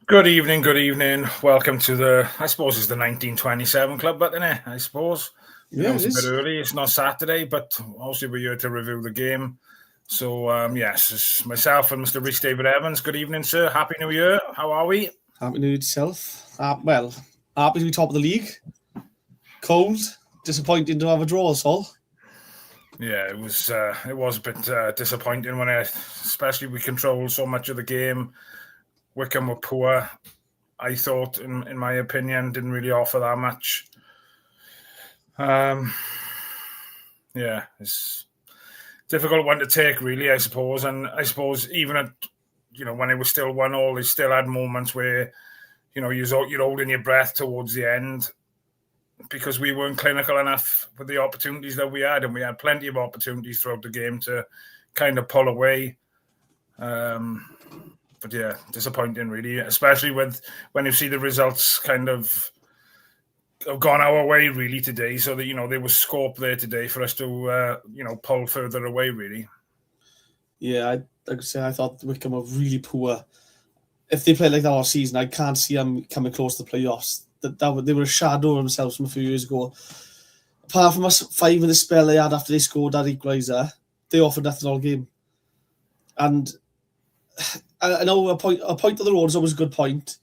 Good evening, good evening. Welcome to I suppose it's the 1927 club, but isn't it? I suppose. Yeah, It's it a bit is. early. It's not Saturday, but obviously we're here to review the game. So, yes, it's myself and Mr. Rhys David Evans. Good evening, sir. Happy New Year. How are we? Happy New Year yourself. Happy to be top of the league. Cold, disappointing to have a draw, Sol. Yeah, it was a bit disappointing especially we controlled so much of the game. Wycombe were poor. I thought, in my opinion, didn't really offer that much. Yeah, it's a difficult one to take, really, I suppose. And I suppose even at, when it was still 1-1, they still had moments where, you're holding your breath towards the end because we weren't clinical enough with the opportunities that we had, and we had plenty of opportunities throughout the game to kind of pull away. But yeah, disappointing, really, especially when you see the results kind of have gone our way, really, today. So that, there was scope there today for us to, pull further away, really. Yeah, like I say, I thought Wycombe were really poor. If they played like that all season, I can't see them coming close to the playoffs. They were a shadow of themselves from a few years ago. Apart from us 5 in the spell they had after they scored that equaliser, they offered nothing all game. And I know a point on the road is always a good point,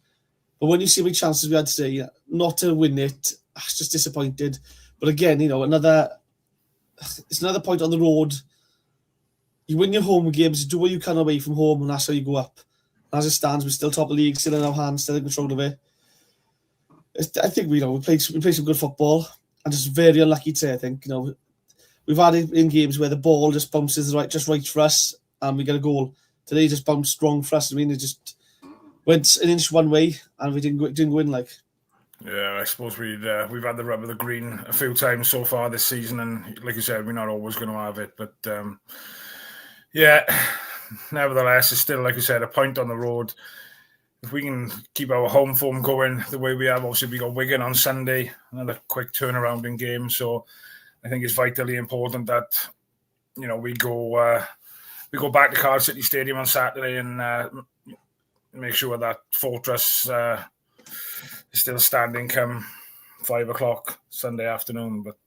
but when you see how many chances we had today, not to win it, I was just disappointed. But again, it's another point on the road. You win your home games, do what you can away from home, and that's how you go up. As it stands, we're still top of the league, still in our hands, still in control of it. I think we played some good football, and just very unlucky today. I think we've had it in games where the ball just bounces just right for us, and we get a goal. Today just bounced wrong for us. I mean, it just went an inch one way, and we didn't go in like. Yeah, I suppose we've had the rub of the green a few times so far this season, and like you said, we're not always going to have it. But yeah, nevertheless, it's still, like you said, a point on the road. If we can keep our home form going the way we have, obviously we got Wigan on Sunday, another quick turnaround in game. So I think it's vitally important that we go back to Cardiff City Stadium on Saturday and make sure that fortress is still standing come 5 o'clock Sunday afternoon. But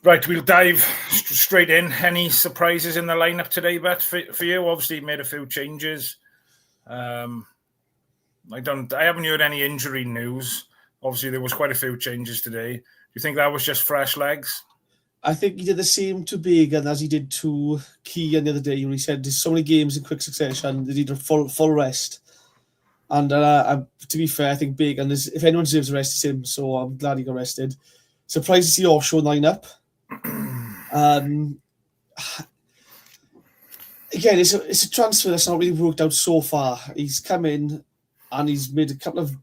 right, we'll dive straight in. Any surprises in the lineup today, Bet, for you? Obviously, you made a few changes. I haven't heard any injury news. Obviously, there was quite a few changes today. Do you think that was just fresh legs? I think he did the same to Bagan as he did to Kean the other day when he said there's so many games in quick succession, they need a full rest. And to be fair, I think Bagan, if anyone deserves a rest, it's him. So I'm glad he got rested. Surprised to see Osho line up. Again, it's a transfer that's not really worked out so far. He's come in and he's made a couple of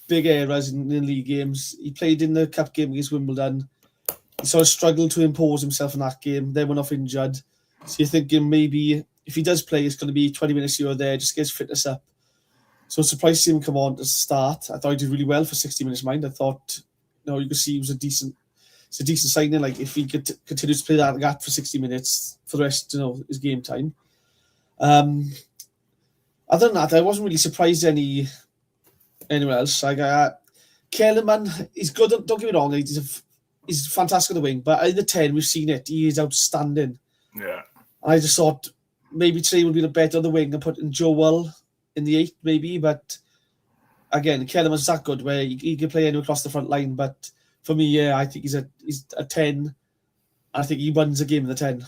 big errors in the league games. He played in the cup game against Wimbledon. He sort of struggled to impose himself in that game. Then went off injured. So you're thinking maybe if he does play, it's going to be 20 minutes here or there, just get his fitness up. So surprised to see him come on to start. I thought he did really well for 60 minutes mind. I thought, you could see he was a decent signing. Like if he could continue to play that for 60 minutes for the rest, his game time. Other than that, I wasn't really surprised anywhere else. Like Kellerman, he's good. Don't get me wrong, he's fantastic on the wing. But in the 10, we've seen it. He is outstanding. Yeah. I just thought maybe today would be better on the wing and put in Joel in the 8th, maybe. But again, Kellerman's that good where he can play anywhere across the front line. But for me, yeah, I think he's a 10. I think he wins a game in the 10.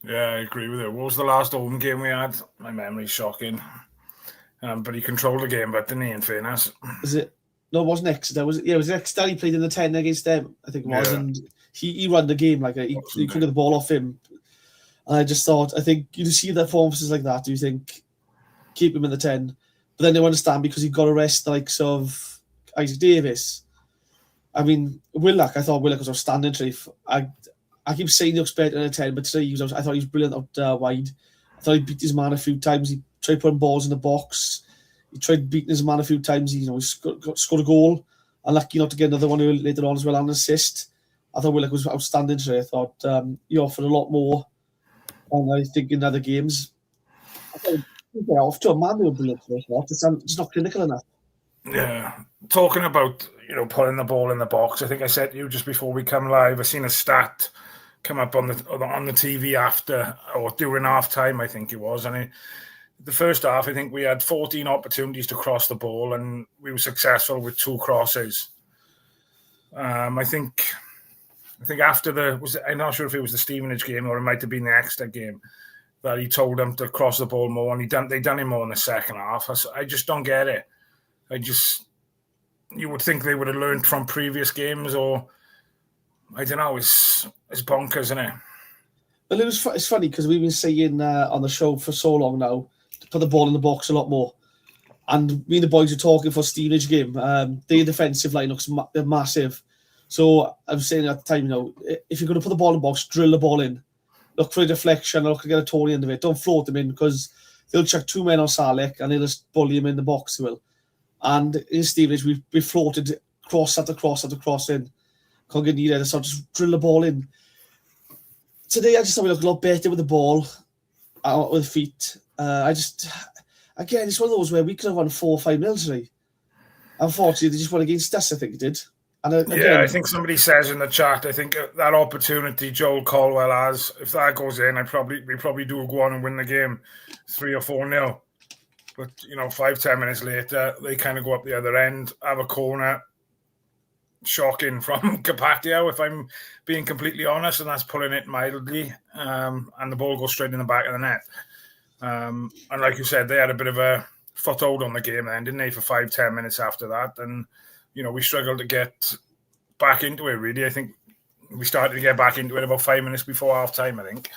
Yeah, I agree with it. What was the last home game we had? My memory's shocking. But he controlled the game, but didn't he, in fairness? Is it? No, it wasn't Exeter. It was Exeter. He played in the 10 against them, I think it was. Yeah. And he ran the game. Like he couldn't get the ball off him. And I just thought, I think you see the performances like that, do you think keep him in the 10? But then they understand because he got a rest the likes of Isaac Davis. I mean, Willock, I thought Willock was outstanding today. I keep saying he looks better in a 10, but today I thought he was brilliant out wide. I thought he beat his man a few times. He tried putting balls in the box. He tried beating his man a few times. He scored a goal. And lucky not to get another one later on as well, and an assist. I thought Willock was outstanding today. I thought he offered a lot more. And I think in other games, They're off to a manual bullet for it's not clinical enough. Yeah. Talking about, putting the ball in the box, I think I said to you just before we come live, I seen a stat come up on the TV after or during half time, I think it was. And the first half, I think we had 14 opportunities to cross the ball and we were successful with 2 crosses. I think after I'm not sure if it was the Stevenage game or it might have been the Exeter game, that he told them to cross the ball more, and they done it more in the second half. I just don't get it. You would think they would have learned from previous games, or I don't know. It's bonkers, isn't it? Well, it's funny because we've been saying on the show for so long now to put the ball in the box a lot more. And me and the boys were talking for Stevenage game. Their defensive line looks massive. So I was saying at the time, if you're going to put the ball in the box, drill the ball in. Look for a deflection, look to get a toe end of it. Don't float them in because they'll chuck 2 men on Salek and they'll just bully him in the box. And in Stevenage, we floated cross after cross after cross in. Can't get near it, so just drill the ball in. Today, I just thought we looked a lot better with the ball, with feet. Again, it's one of those where we could have won 4 or 5-0 today. Unfortunately, they just won against us, I think it did. And I think somebody says in the chat, I think that opportunity Joel Caldwell has, if that goes in, we probably do go on and win the game 3 or 4-0. But, 5-10 minutes later, they kind of go up the other end, have a corner. Shocking from Capatio, if I'm being completely honest, and that's pulling it mildly. And the ball goes straight in the back of the net. And like you said, they had a bit of a foothold on the game then, didn't they, for 5-10 minutes after that. And, we struggled to get back into it, really. I think we started to get back into it about 5 minutes before half time, I think.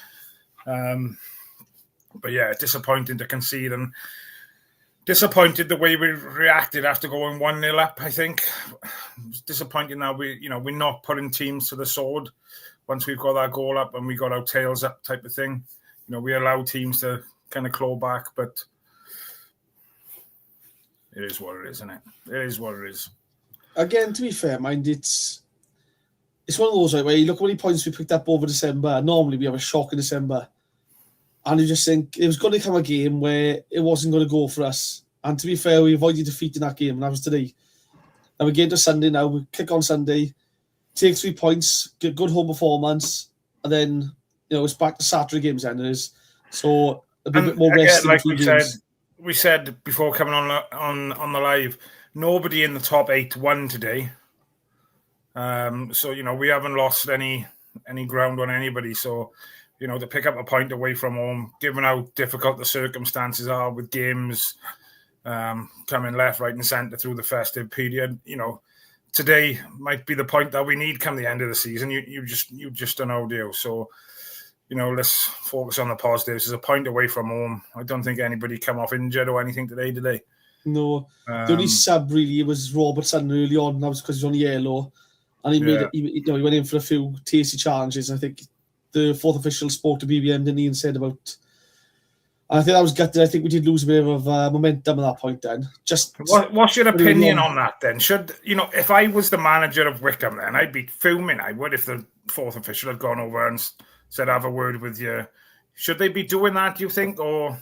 But yeah, disappointing to concede and disappointed the way we reacted after going 1-0 up, I think. It's disappointing now we're not putting teams to the sword once we've got that goal up and we got our tails up type of thing. We allow teams to kind of claw back, but it is what it is, isn't it? It is what it is. Again, to be fair, mind, it's one of those, right, where you look how many points we picked up over December. Normally we have a shock in December. And you just think it was going to come a game where it wasn't going to go for us. And to be fair, we avoided defeat in that game, and that was today. And we get to Sunday now. We kick on Sunday, take 3 points, get good home performance, and then it's back to Saturday games. Then it is so a bit more rest. Like we said before coming on the live, nobody in the top 8 won today. So we haven't lost any ground on anybody. So. To pick up a point away from home, given how difficult the circumstances are with games coming left, right and centre through the festive period, today might be the point that we need come the end of the season. You just don't know, deal. So, let's focus on the positives. There's a point away from home. I don't think anybody come off injured or anything today, did they? No. The only sub really was Robertson early on. That was because he's on yellow. And he went in for a few tasty challenges. I think the fourth official spoke to BBM, didn't he, and said about... I think that was gutted. I think we did lose a bit of momentum at that point then. What's your opinion on that then? Should, if I was the manager of Wycombe then, I'd be fuming, I would, if the fourth official had gone over and said, have a word with you. Should they be doing that, do you think? Or,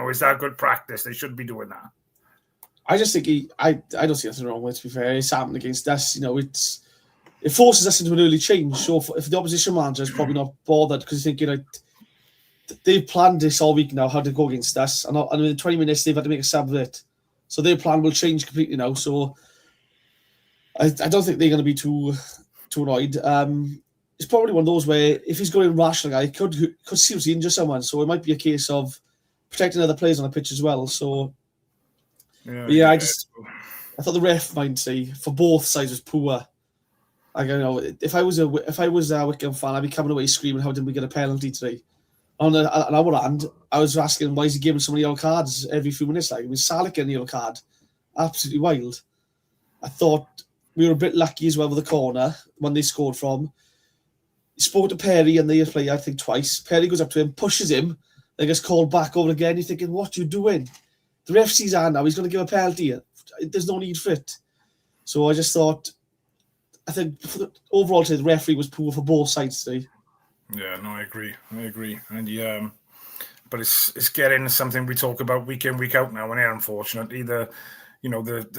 is that good practice? They should be doing that. I just think I don't see anything wrong with it, to be fair. It's happened against us. It forces us into an early change. So if the opposition manager is probably not bothered because he's thinking, they've planned this all week now, how to go against us. And in 20 minutes, they've had to make a sub of it. So their plan will change completely now. So I don't think they're going to be too annoyed. It's probably one of those where if he's going rash, he could seriously injure someone. So it might be a case of protecting other players on the pitch as well. So, I thought the ref might say for both sides was poor. If I was a Wycombe fan, I'd be coming away screaming, how did we get a penalty today? On our hand, I was asking, why is he giving so many yellow cards every few minutes? Salek getting a yellow card. Absolutely wild. I thought we were a bit lucky as well with the corner when they scored from. He spoke to Perry and they play, I think, twice. Perry goes up to him, pushes him, then gets called back over again. You're thinking, what are you doing? The ref sees hand now, he's going to give a penalty. There's no need for it. So I just thought, I think overall today, the referee was poor for both sides today. Yeah, no, I agree. And but it's getting something we talk about week in, week out now. And unfortunately, the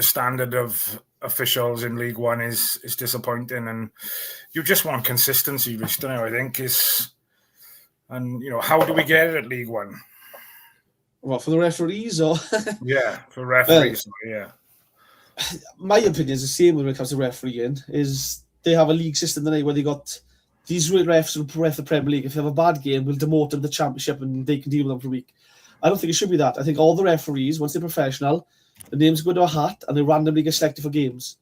standard of officials in League One is disappointing, and you just want consistency, don't you? I think how do we get it at League One? Well, for the referees, or yeah, for referees, yeah. My opinion is the same when it comes to refereeing. Is they have a league system tonight where they got these refs who ref the Premier League. If they have a bad game, we'll demote them to the Championship and they can deal with them for a week. I don't think it should be that. I think all the referees, once they're professional, the names go into a hat and they randomly get selected for games.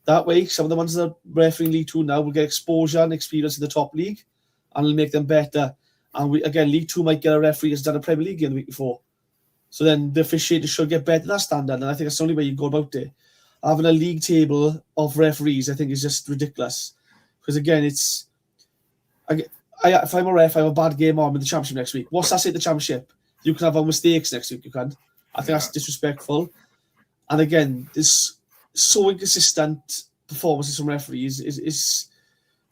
That way, some of the ones that are refereeing League 2 now will get exposure and experience in the top league, and it'll make them better. And League 2 might get a referee who's done a Premier League game the week before. So then the officiators should get better than that standard, and I think that's the only way you go about it. Having a league table of referees, I think, is just ridiculous. Because again, if I'm a ref, I have a bad game on in the Championship next week. What's that say at the Championship? You can have our mistakes next week, you can. I think that's disrespectful. And again, this so inconsistent performances from referees is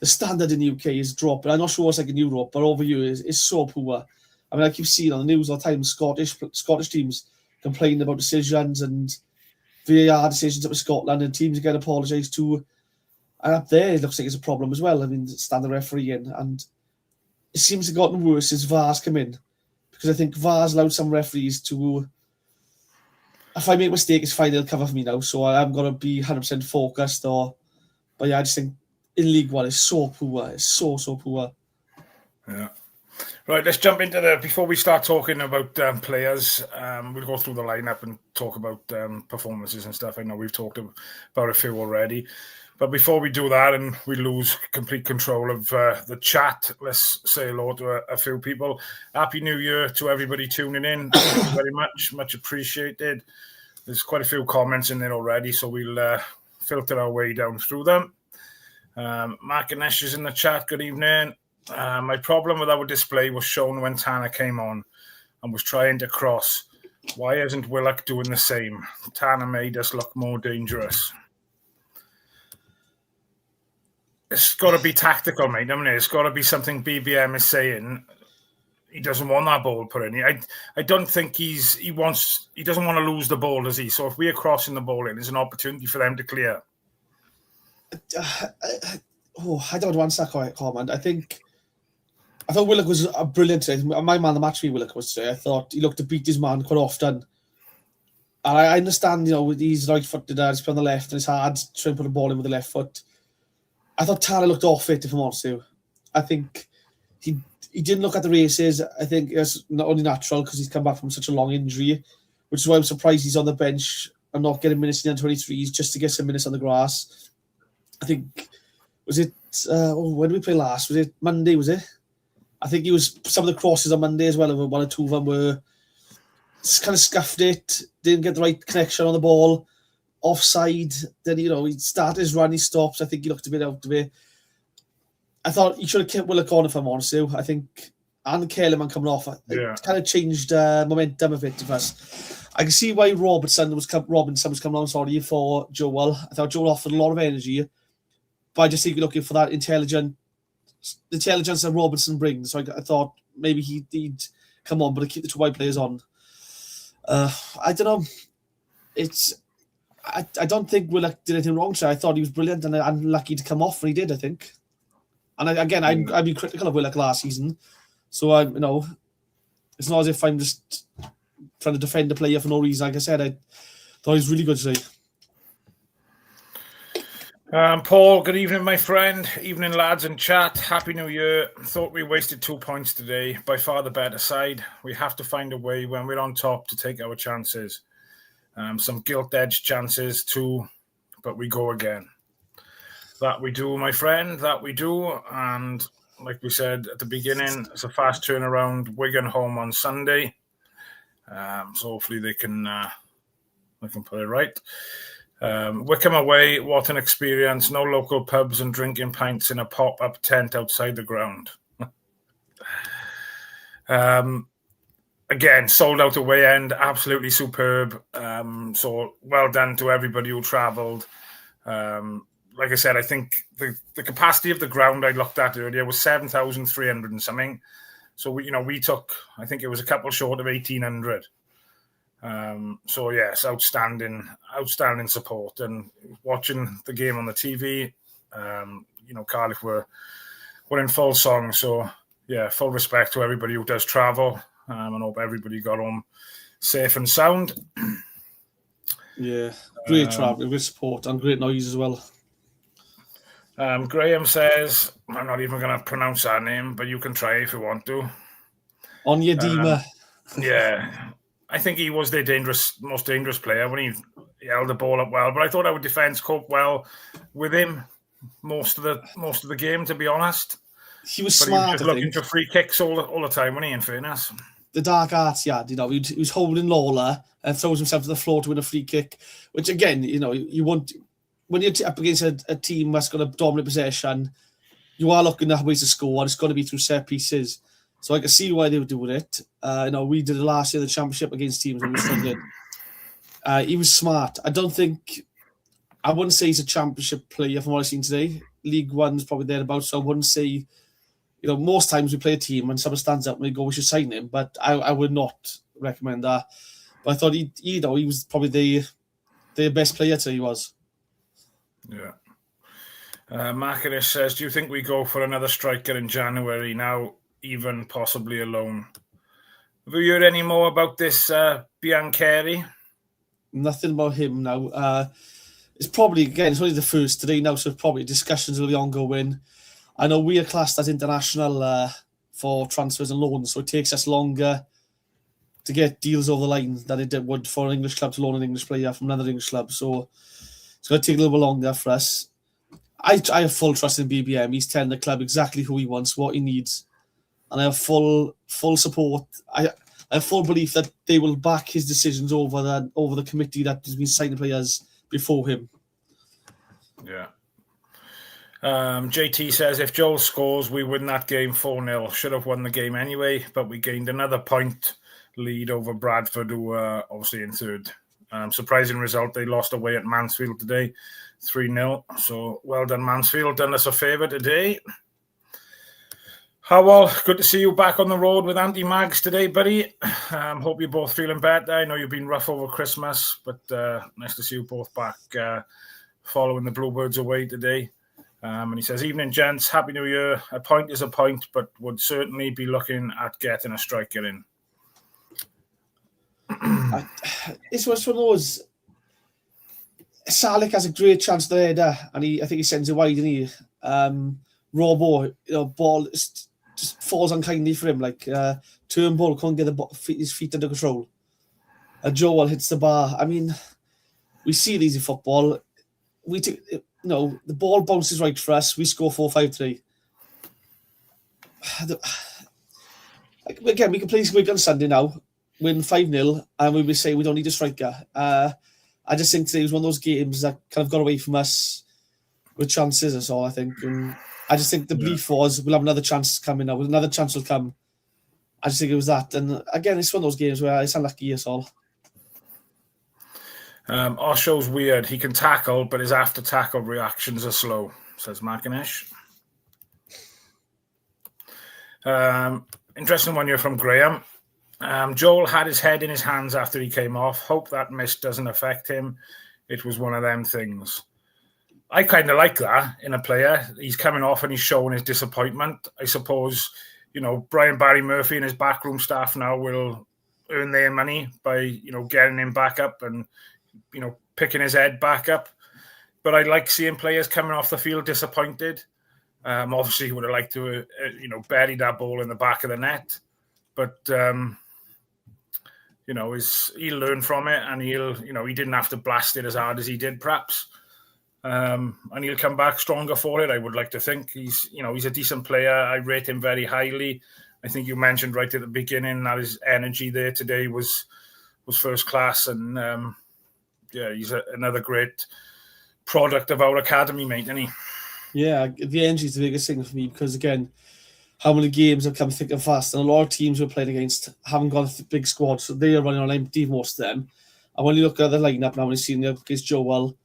the standard in the UK is dropping. I'm not sure what's like in Europe, but over here is so poor. I mean, I keep seeing on the news all the time Scottish teams complaining about decisions and VAR decisions up in Scotland, and teams get apologised to. And up there, it looks like it's a problem as well. I mean, standard refereeing, and it seems to have gotten worse since VAR's come in, because I think VAR's allowed some referees to. If I make a mistake, it's fine. They'll cover for me now, so I'm going to be 100% focused. But yeah, I just think in League One it's so poor. It's so poor. Yeah. Right, let's jump into before we start talking about players, we'll go through the lineup and talk about performances and stuff. I know we've talked about a few already. But before we do that and we lose complete control of the chat, let's say hello to a few people. Happy New Year to everybody tuning in. Thank you very much. Much appreciated. There's quite a few comments in there already, so we'll filter our way down through them. Mark Ganesh is in the chat. Good evening. My problem with our display was shown when Tanner came on and was trying to cross. Why isn't Willock doing the same? Tanner made us look more dangerous. It's got to be tactical, mate. I mean, it's got to be something BBM is saying. He doesn't want that ball put in. I don't think he doesn't want to lose the ball, does he? So if we are crossing the ball in, it's an opportunity for them to clear. I don't want to answer that comment. I thought Willock was brilliant today. My man, the match for me, Willock was today. I thought he looked to beat his man quite often. And I understand, he's right-footed, he's playing on the left, and it's hard to try and put the ball in with the left foot. I thought Tanner looked off it, if I'm honest with you. I think he didn't look at the races. I think it's not only natural because he's come back from such a long injury, which is why I'm surprised he's on the bench and not getting minutes in the under-23s just to get some minutes on the grass. I think, was it, when did we play last? Was it Monday, was it? I think he was, some of the crosses on Monday as well, one or two of them were kind of scuffed it, didn't get the right connection on the ball, offside. Then, he started his run, he stops. I think he looked a bit out of it. I thought he should have kept Willock on, if I'm honest with you. I think, and Kellerman coming off, it kind of changed momentum a bit to us. I can see why Robinson was coming on, for Joel. I thought Joel offered a lot of energy, but I just think you're looking for that intelligence that Robinson brings. So I thought maybe he'd come on, but keep the two wide players on. I don't know. I don't think Willock did anything wrong today. I thought he was brilliant and unlucky to come off, and he did, I think. And I've been critical of Willock last season, so it's not as if I'm just trying to defend the player for no reason. Like I said, I thought he was really good today. Paul, good evening, my friend. Evening, lads in chat. Happy New Year. Thought we wasted 2 points today. By far the better side. We have to find a way when we're on top to take our chances. Some gilt-edged chances too, but we go again. That we do, my friend. That we do. And like we said at the beginning, it's a fast turnaround. Wigan home on Sunday. So hopefully they can put it right. Wycombe away, what an experience. No local pubs and drinking pints in a pop-up tent outside the ground. Again, sold out away end, absolutely superb. So well done to everybody who travelled. Like I said, I think the capacity of the ground I looked at earlier was 7,300 and something. So we took, I think it was a couple short of 1,800. So yes, outstanding support. And watching the game on the TV, Cardiff were in full song. So yeah, full respect to everybody who does travel. And hope everybody got home safe and sound. Yeah, great travel, great support, and great noise as well. Graham says, I'm not even going to pronounce that name, but you can try if you want to. Onyedima. Yeah, I think he was their most dangerous player when he held the ball up well. But I thought our defence coped well with him most of the game, to be honest. He was smart. He was just looking for free kicks all the time, wasn't he, in fairness? The dark arts he had, he was holding Lawler and throws himself to the floor to win a free kick, which again, you want, when you're up against a team that's got a dominant possession, you are looking at ways to score, and it's got to be through set pieces. So I can see why they were doing it. We did it last year, the championship, against teams when we were struggling. He was smart. I wouldn't say he's a championship player from what I've seen today. League One's probably thereabouts, so I wouldn't say, most times we play a team and someone stands up and we go, we should sign him, but I would not recommend that. But I thought he was probably the best player today, he was. Yeah. Marcus says, do you think we go for another striker in January now, even possibly a loan? Have you heard any more about this Biancheri? Nothing about him now. It's probably, again, it's only the first today now, so probably discussions will be ongoing. I know we are classed as international for transfers and loans, so it takes us longer to get deals over the line than it would for an English club to loan an English player from another English club. So it's going to take a little bit longer for us. I have full trust in BBM. He's telling the club exactly who he wants, what he needs. And I have full support. I have full belief that they will back his decisions over the committee that has been signing players before him. Yeah. JT says, if Joel scores, we win that game 4-0. Should have won the game anyway, but we gained another point lead over Bradford, who were obviously in third. Surprising result. They lost away at Mansfield today, 3-0. So well done, Mansfield. Done us a favour today. Howell, good to see you back on the road with Auntie Mags today, buddy. Hope you're both feeling better. I know you've been rough over Christmas, but nice to see you both back following the Bluebirds away today. And he says, evening, gents. Happy New Year. A point is a point, but would certainly be looking at getting a striker in. It's one of those. Salik has a great chance there, and I think he sends it wide, and he Robo, ball just falls unkindly for him. Like Turnbull can't get his feet under control. Joel hits the bar. I mean, we see these in football. The ball bounces right for us. We score 4-5-3. Again, we can play this week on Sunday now, win 5-0, and we will say we don't need a striker. I just think today was one of those games that kind of got away from us with chances, that's all I think. And I just think the belief was we'll have another chance coming now. Another chance will come. I just think it was that. And again, it's one of those games where it's unlucky, that's all. Osho's weird. He can tackle, but his after-tackle reactions are slow, says Markinesh. Interesting one here from Graham. Joel had his head in his hands after he came off. Hope that miss doesn't affect him. It was one of them things. I kind of like that in a player. He's coming off and he's showing his disappointment. I suppose, Brian Barry Murphy and his backroom staff now will earn their money by, getting him back up and, picking his head back up. But I like seeing players coming off the field disappointed. Obviously, he would have liked to, bury that ball in the back of the net. But, he'll learn from it, and he didn't have to blast it as hard as he did, perhaps. And he'll come back stronger for it, I would like to think. He's a decent player. I rate him very highly. I think you mentioned right at the beginning that his energy there today was first class. And, he's another great product of our academy, mate, isn't he? Yeah, the energy is the biggest thing for me because, again, how many games have come thick and fast, and a lot of teams we're playing against haven't got a big squad, so they are running on empty, most of them. And when you look at the lineup now, when you're seeing against Joel,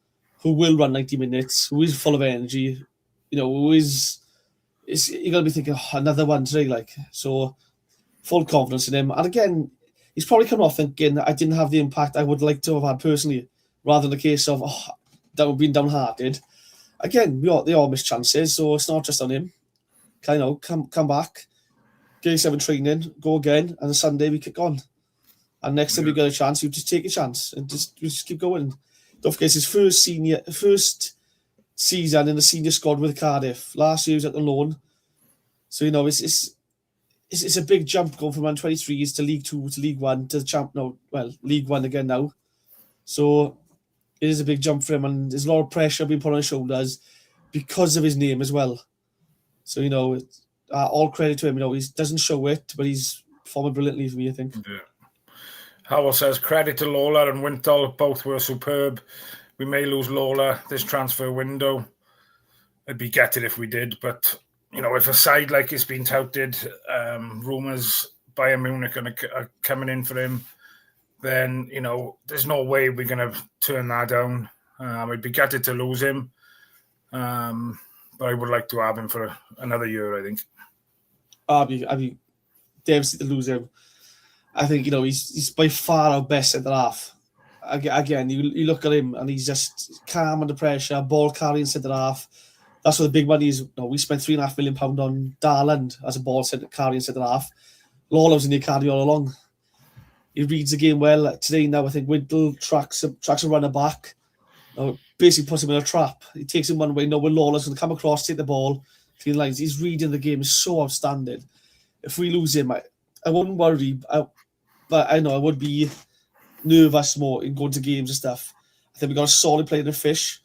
who will run 90 minutes, who is full of energy, who is you're going to be thinking, another one today, like. So full confidence in him. And again, he's probably come off thinking, I didn't have the impact I would like to have had personally, rather than the case of, that would be downhearted. Again, they all miss chances, so it's not just on him. Come back, get yourself in training, go again, and on Sunday we kick on. And next time you get a chance, you just take a chance and just keep going. Don't forget, it's his first season in the senior squad with Cardiff. Last year he was at the loan. So, it's a big jump going from under-23s to League 2 to League 1 to the champ now. Well, League 1 again now. So it is a big jump for him, and there's a lot of pressure being put on his shoulders because of his name as well. So, all credit to him. He doesn't show it, but he's performing brilliantly for me, I think. Yeah. Howell says, credit to Lola and Wintle. Both were superb. We may lose Lola this transfer window. I'd be gutted if we did, but, if a side like it's been touted, rumours Bayern Munich are coming in for him, then, there's no way we're going to turn that down. I'd be gutted to lose him, but I would like to have him for another year, I think. I'd be devastated to lose him. I think, he's by far our best centre-half. Again, you look at him and he's just calm under pressure, ball-carrying centre-half. That's what the big money is. We spent £3.5 million on Darland as a ball-carrying centre-half. Lawler was in the academy all along. He reads the game well. Today now, I think Wintle tracks a runner back. Basically puts him in a trap. He takes him one way, when Lawler's going to come across, take the ball, clean lines. He's reading the game. It's so outstanding. If we lose him, I wouldn't worry. But I know I would be nervous more in going to games and stuff. I think we got a solid player in the Fish.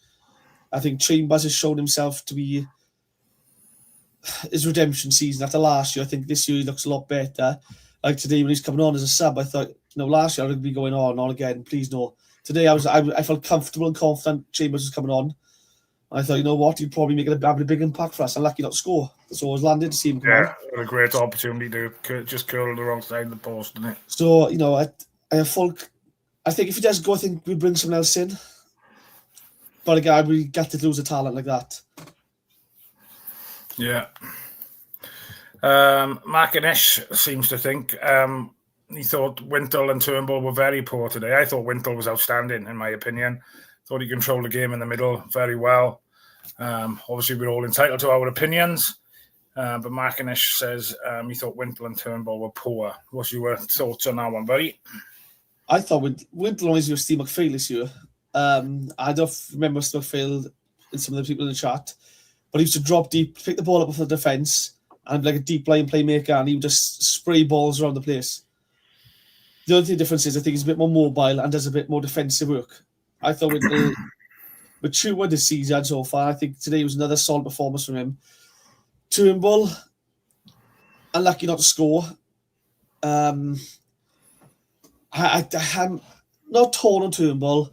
I think Chambers has shown himself to be his redemption season after last year. I think this year he looks a lot better. Like today when he's coming on as a sub, I thought, last year I would be going on again. Please no. Today I felt comfortable and confident Chambers was coming on. I thought, what, he'd probably make a big impact for us. I'm lucky not to score. So I was landed to see him come on. What a great opportunity to just curl the wrong side of the post, didn't it? So, I have full... I think if he does go, I think we'd bring someone else in. But again, we get to lose a talent like that. Yeah. Markinesh seems to think he thought Wintle and Turnbull were very poor today. I thought Wintle was outstanding, in my opinion. Thought he controlled the game in the middle very well. Obviously, we're all entitled to our opinions. But Markinesh says he thought Wintle and Turnbull were poor. What's your thoughts on that one, buddy? I thought Wintle only used Steve McPhail this year. I don't remember Steve McPhail and some of the people in the chat, but he used to drop deep, pick the ball up off the defence, and like a deep line playmaker, and he would just spray balls around the place. The only difference is I think he's a bit more mobile and does a bit more defensive work. I thought with mature this season so far, I think today was another solid performance from him. Turnbull, unlucky not to score. I'm not torn on Turnbull.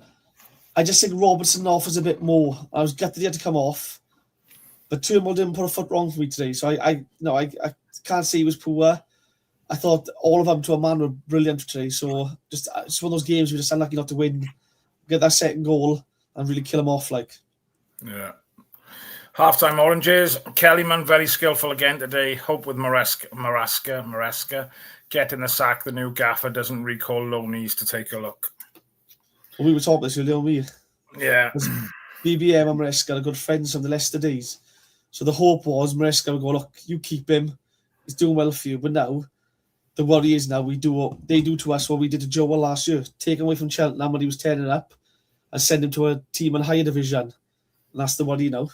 I just think Robertson offers a bit more. I was gutted he had to come off, but Turnbull didn't put a foot wrong for me today. So I can't say he was poor. I thought all of them to a man were brilliant today. So just it's one of those games we just unlucky not to win, get that second goal and really kill him off. Yeah. Half-time oranges. Kellyman very skillful again today. Hope with Maresca getting the sack. The new gaffer doesn't recall Loney's to take a look. Well, we were talking this earlier, we. Yeah. BBM and Maresca are good friends from the Leicester days. So the hope was Maresca would go, look, you keep him. He's doing well for you. But now, the worry is now they do to us what we did to Joel last year. Take him away from Cheltenham when he was turning up and send him to a team in higher division. And that's the worry now.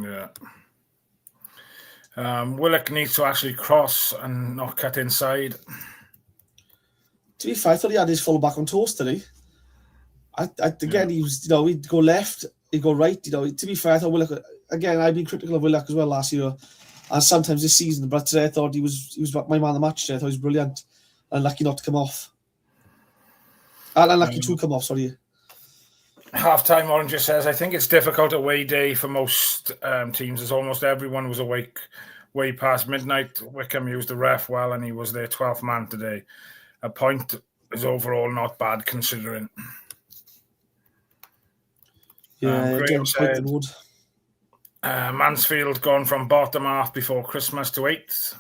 Yeah. Willock needs to actually cross and not cut inside. To be fair, I thought he had his full back on toast today. Again, he was, he'd go left, he'd go right. To be fair, I thought Willock, again, I've been critical of Willock as well last year and sometimes this season, but today I thought he was my man of the match today. I thought he was brilliant and lucky not to come off. And unlucky to come off, sorry. Half-time Orange says, I think it's difficult away day for most teams as almost everyone was awake way past midnight. Wycombe used the ref well and he was their 12th man today. A point is overall not bad considering. Yeah, Graham said, Mansfield gone from bottom half before Christmas to 8th.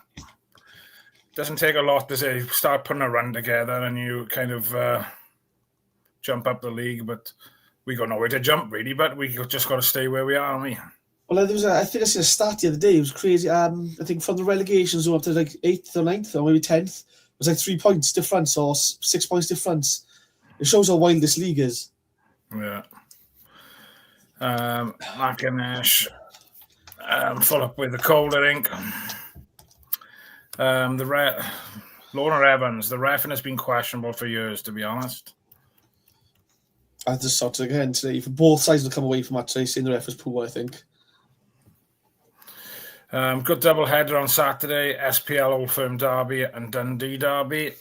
doesn't take a lot to say start putting a run together and you kind of jump up the league. But we got nowhere to jump really. But we just got to stay where we are, haven't we? Well, I think I seen a stat the other day. It was crazy. I think from the relegation zone up to like 8th or 9th or maybe 10th, it was like 3 points difference or 6 points difference. It shows how wild this league is. Yeah. Mackinnish, full up with the cold, I think. Lorna Evans, the reffing has been questionable for years, to be honest. I just saw it again today. For both sides to come away from that today, saying the ref was poor, I think. Good double header on Saturday, SPL Old Firm Derby and Dundee Derby.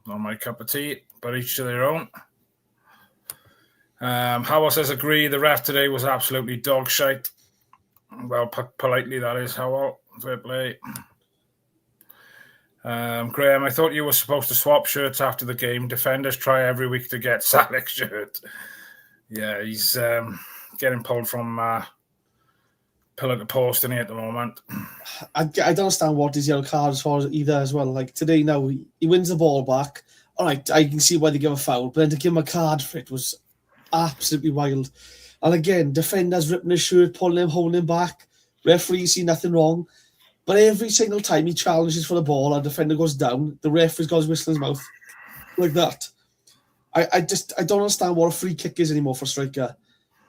Not my cup of tea, but each to their own. Howell says, agree, the ref today was absolutely dog shite. Well, politely, that is, Howell. Fair play. Graham, I thought you were supposed to swap shirts after the game. Defenders try every week to get Salek's shirt. Yeah, he's getting pulled from pillar to post in here at the moment. I don't understand what his yellow card is for either as well. Like today now, he wins the ball back. All right, I can see why they give a foul, but then to give him a card for it was absolutely wild. And again, defenders ripping his shirt, pulling him, holding him back. Referees see nothing wrong. But every single time he challenges for the ball, our defender goes down, the referee's got his whistle in his mouth. Like that. I don't understand what a free kick is anymore for a striker.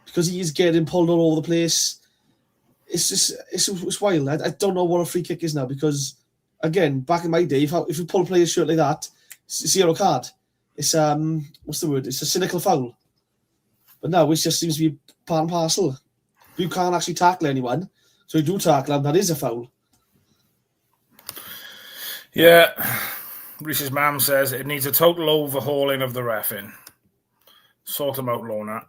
Because he is getting pulled all over the place. It's wild. I don't know what a free kick is now because, again, back in my day, if you pull a player's shirt like that, it's a zero card. It's, what's the word? It's a cynical foul. But now it just seems to be part and parcel. You can't actually tackle anyone. So you do tackle them, that is a foul. Yeah. Reese's mum says it needs a total overhauling of the reffing. Sort them out, Lorna.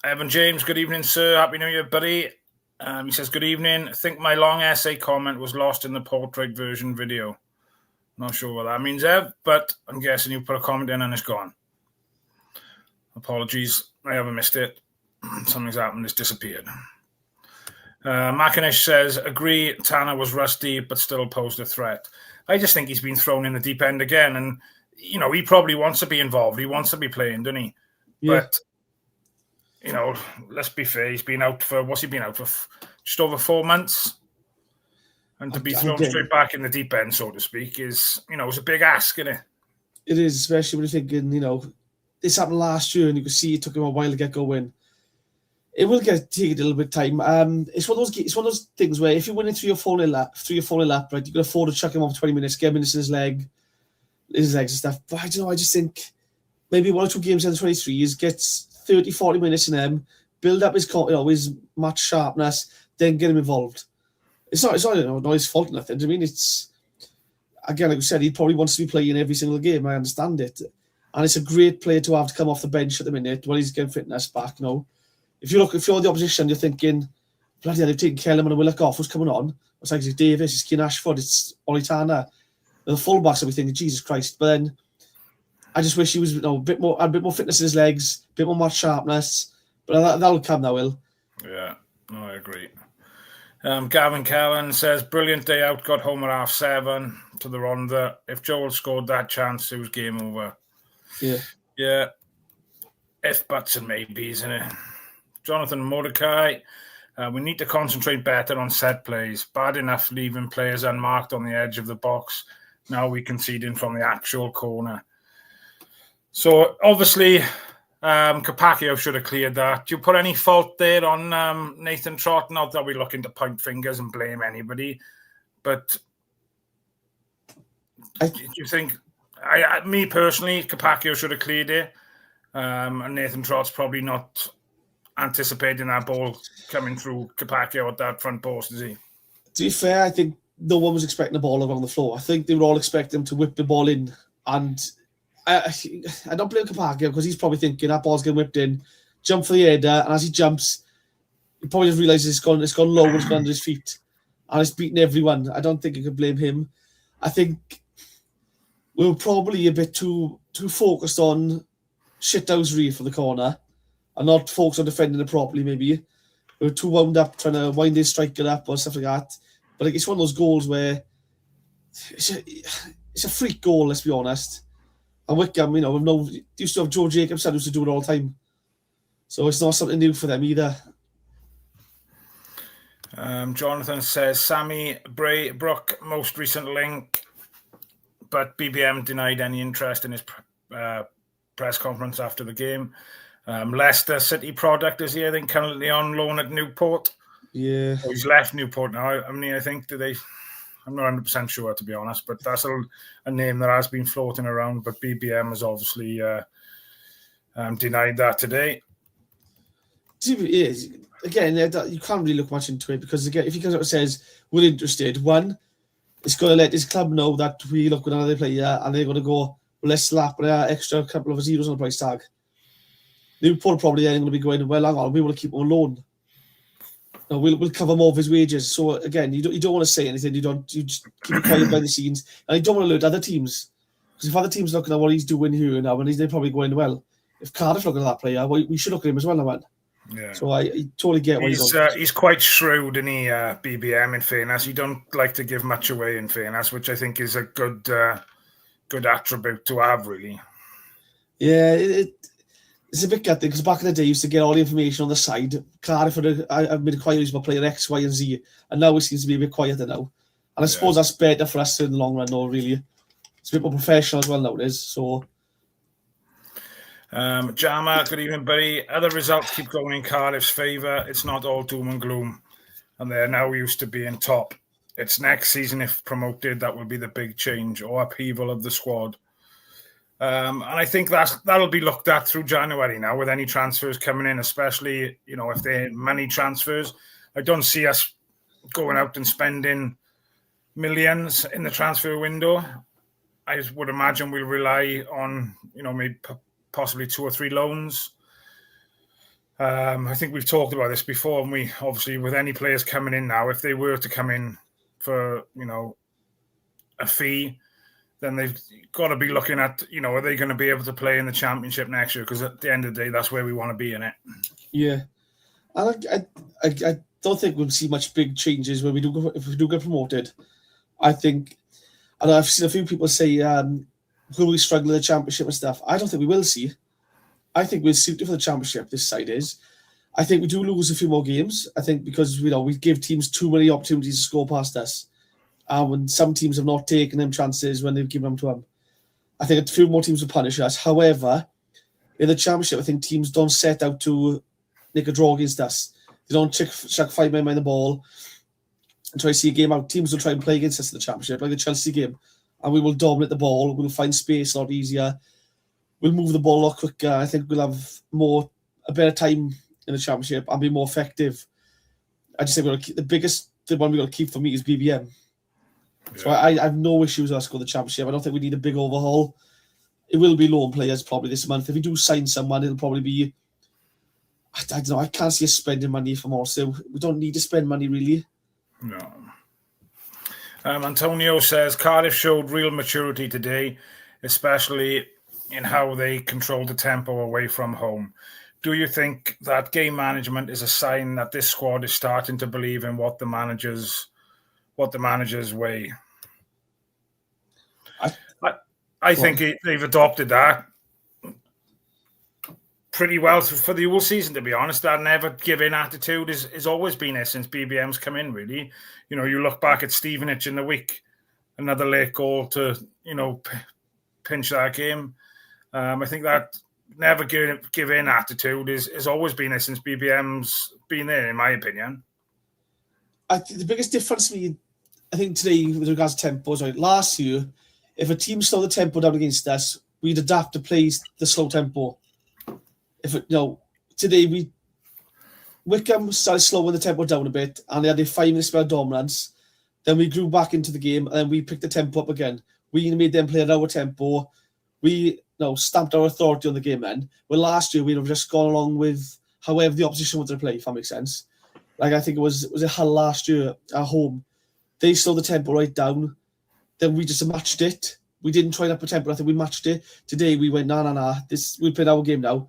Evan James, good evening, sir. Happy New Year, buddy. He says, good evening. I think my long essay comment was lost in the portrait version video. Not sure what that means, Ev, but I'm guessing you put a comment in and it's gone. Apologies. I haven't missed it. Something's happened. It's disappeared. Mackinnish says, agree, Tanner was rusty, but still posed a threat. I just think he's been thrown in the deep end again. And, you know, he probably wants to be involved. He wants to be playing, doesn't he? Yeah. But, you know, let's be fair. He's been out for, what's he been out for? Just over 4 months. And to be thrown straight back in the deep end, so to speak, is, you know, it's a big ask, isn't it? It is, especially when you're thinking, you know, this happened last year and you could see it took him a while to get going. It will take a little bit of time. It's one of those things where if you're winning 3 or 4 nil up, right, you can afford to chuck him off 20 minutes, get minutes in his legs and stuff. But I don't know, I just think maybe 1 or 2 games in the 23s, gets 30, 40 minutes in them, build up his match sharpness, then get him involved. It's not his fault or nothing. I mean, it's, again, like we said, he probably wants to be playing every single game. I understand it. And it's a great player to have to come off the bench at the minute while he's getting fitness back, you know. If you're the opposition, you're thinking, bloody hell, they've taken Kellerman and Willock off. Who's coming on? It's like Davis, it's Keane Ashford, it's Ollie Tanner. The fullbacks will be thinking, Jesus Christ. But then I just wish he was a bit more fitness in his legs, a bit more match sharpness. But that'll come now, Will. Yeah, no, I agree. Gavin Callan says, brilliant day out, got home at 7:30 to the Ronda. If Joel scored that chance, it was game over. Yeah. If, buts and maybes, isn't it? Jonathan Mordecai, we need to concentrate better on set plays. Bad enough leaving players unmarked on the edge of the box. Now we conceding from the actual corner. So, obviously, Capaccio should have cleared that. Do you put any fault there on Nathan Trott? Not that we're looking to point fingers and blame anybody, but do you think, me personally, Capaccio should have cleared it, and Nathan Trott's probably not anticipating that ball coming through Capaccio at that front post, is he? To be fair, I think no one was expecting the ball along the floor. I think they were all expecting him to whip the ball in, and I don't blame Capaccio because he's probably thinking that ball's getting whipped in, jump for the header, and as he jumps, he probably just realises it's gone low and it's gone under his feet, and it's beaten everyone. I don't think you could blame him. I think we were probably a bit too focused on shithousery for the corner and not focused on defending it properly, maybe. we were too wound up trying to wind their striker up or stuff like that. But like, it's one of those goals where it's a freak goal, let's be honest. And Wycombe, used to have Joe Jacobson used to do it all the time. So it's not something new for them either. Jonathan says, Sammy Brooke, most recent link, but BBM denied any interest in his press conference after the game. Leicester City product, is he, I think, currently on loan at Newport? Yeah. Oh, he's left Newport now. I mean, I think, I'm not 100% sure, to be honest, but that's a name that has been floating around, but BBM has obviously denied that today. Again, you can't really look much into it because, again, if he comes up and says, we're interested, one, it's going to let his club know that we look at another player and they're going to go, well, let's slap an extra couple of zeros on the price tag. Newport probably ain't going to be going, well, hang on, we want to keep him on loan. No, we'll cover more of his wages. So, again, you don't want to say anything. You just keep it quiet behind the scenes. And you don't want to alert other teams. Because if other teams looking at what he's doing here now, and they're probably going, well, if Cardiff looking at that player, we should look at him as well now. Yeah. So I totally get what he's on. He's quite shrewd, isn't he, BBM, in fairness. He don't like to give much away, in fairness, which I think is a good attribute to have, really. Yeah, it's a bit gutting because back in the day, you used to get all the information on the side. Cardiff I've made inquiries about player X, Y, and Z, and now it seems to be a bit quieter now. And I suppose that's better for us in the long run, though, really. It's a bit more professional as well nowadays, so... Jama, good evening, buddy. Other results keep going in Cardiff's favour. It's not all doom and gloom, and they're now used to being top. It's next season, if promoted, that will be the big change or upheaval of the squad. And I think that'll be looked at through January now with any transfers coming in, especially if they're money transfers. I don't see us going out and spending millions in the transfer window. I would imagine we'll rely on maybe possibly 2 or 3 loans. I think we've talked about this before, and we obviously, with any players coming in now, if they were to come in for a fee, then they've got to be looking at are they going to be able to play in the Championship next year? Because at the end of the day, that's where we want to be in it. Yeah, I don't think we'll see much big changes when if we do get promoted. I think, and I've seen a few people say, will we struggle in the Championship and stuff? I don't think we will see. I think we're suited for the Championship, this side is. I think we do lose a few more games. I think because, we give teams too many opportunities to score past us. When some teams have not taken them chances when they've given them to them. I think a few more teams will punish us. However, in the Championship, I think teams don't set out to make a draw against us. They don't chuck 5 men behind the ball and try to see a game out. Teams will try and play against us in the Championship, like the Chelsea game. And we will dominate the ball. We'll find space a lot easier. We'll move the ball a lot quicker. I think we'll have a better time in the Championship and be more effective. I just think the one we've got to keep for me is BBM. Yeah. So I have no issues with us going to the Championship. I don't think we need a big overhaul. It will be loan players probably this month. If we do sign someone, it'll probably be... I don't know. I can't see us spending money for more. So we don't need to spend money, really. No. Antonio says, Cardiff showed real maturity today, especially in how they controlled the tempo away from home. Do you think that game management is a sign that this squad is starting to believe in what the manager's way? I think they've adopted that pretty well for the whole season, to be honest. That never give in attitude has always been there since BBM's come in, really. You look back at Stevenage in the week, another late goal to, pinch that game. I think that never give in attitude has always been there since BBM's been there, in my opinion. I think the biggest difference to me, I think today with regards to tempo, is last year, if a team slowed the tempo down against us, we'd adapt to play the slow tempo. Today Wycombe started slowing the tempo down a bit, and they had a 5-minute spell of dominance. Then we grew back into the game, and then we picked the tempo up again. We made them play at our tempo. We stamped our authority on the game then. Well, last year we'd have just gone along with however the opposition wanted to play, if that makes sense. Like I think it was Hull last year at home. They slowed the tempo right down. Then we just matched it. We didn't try and up a tempo. I think we matched it. Today we went, nah. We played our game now.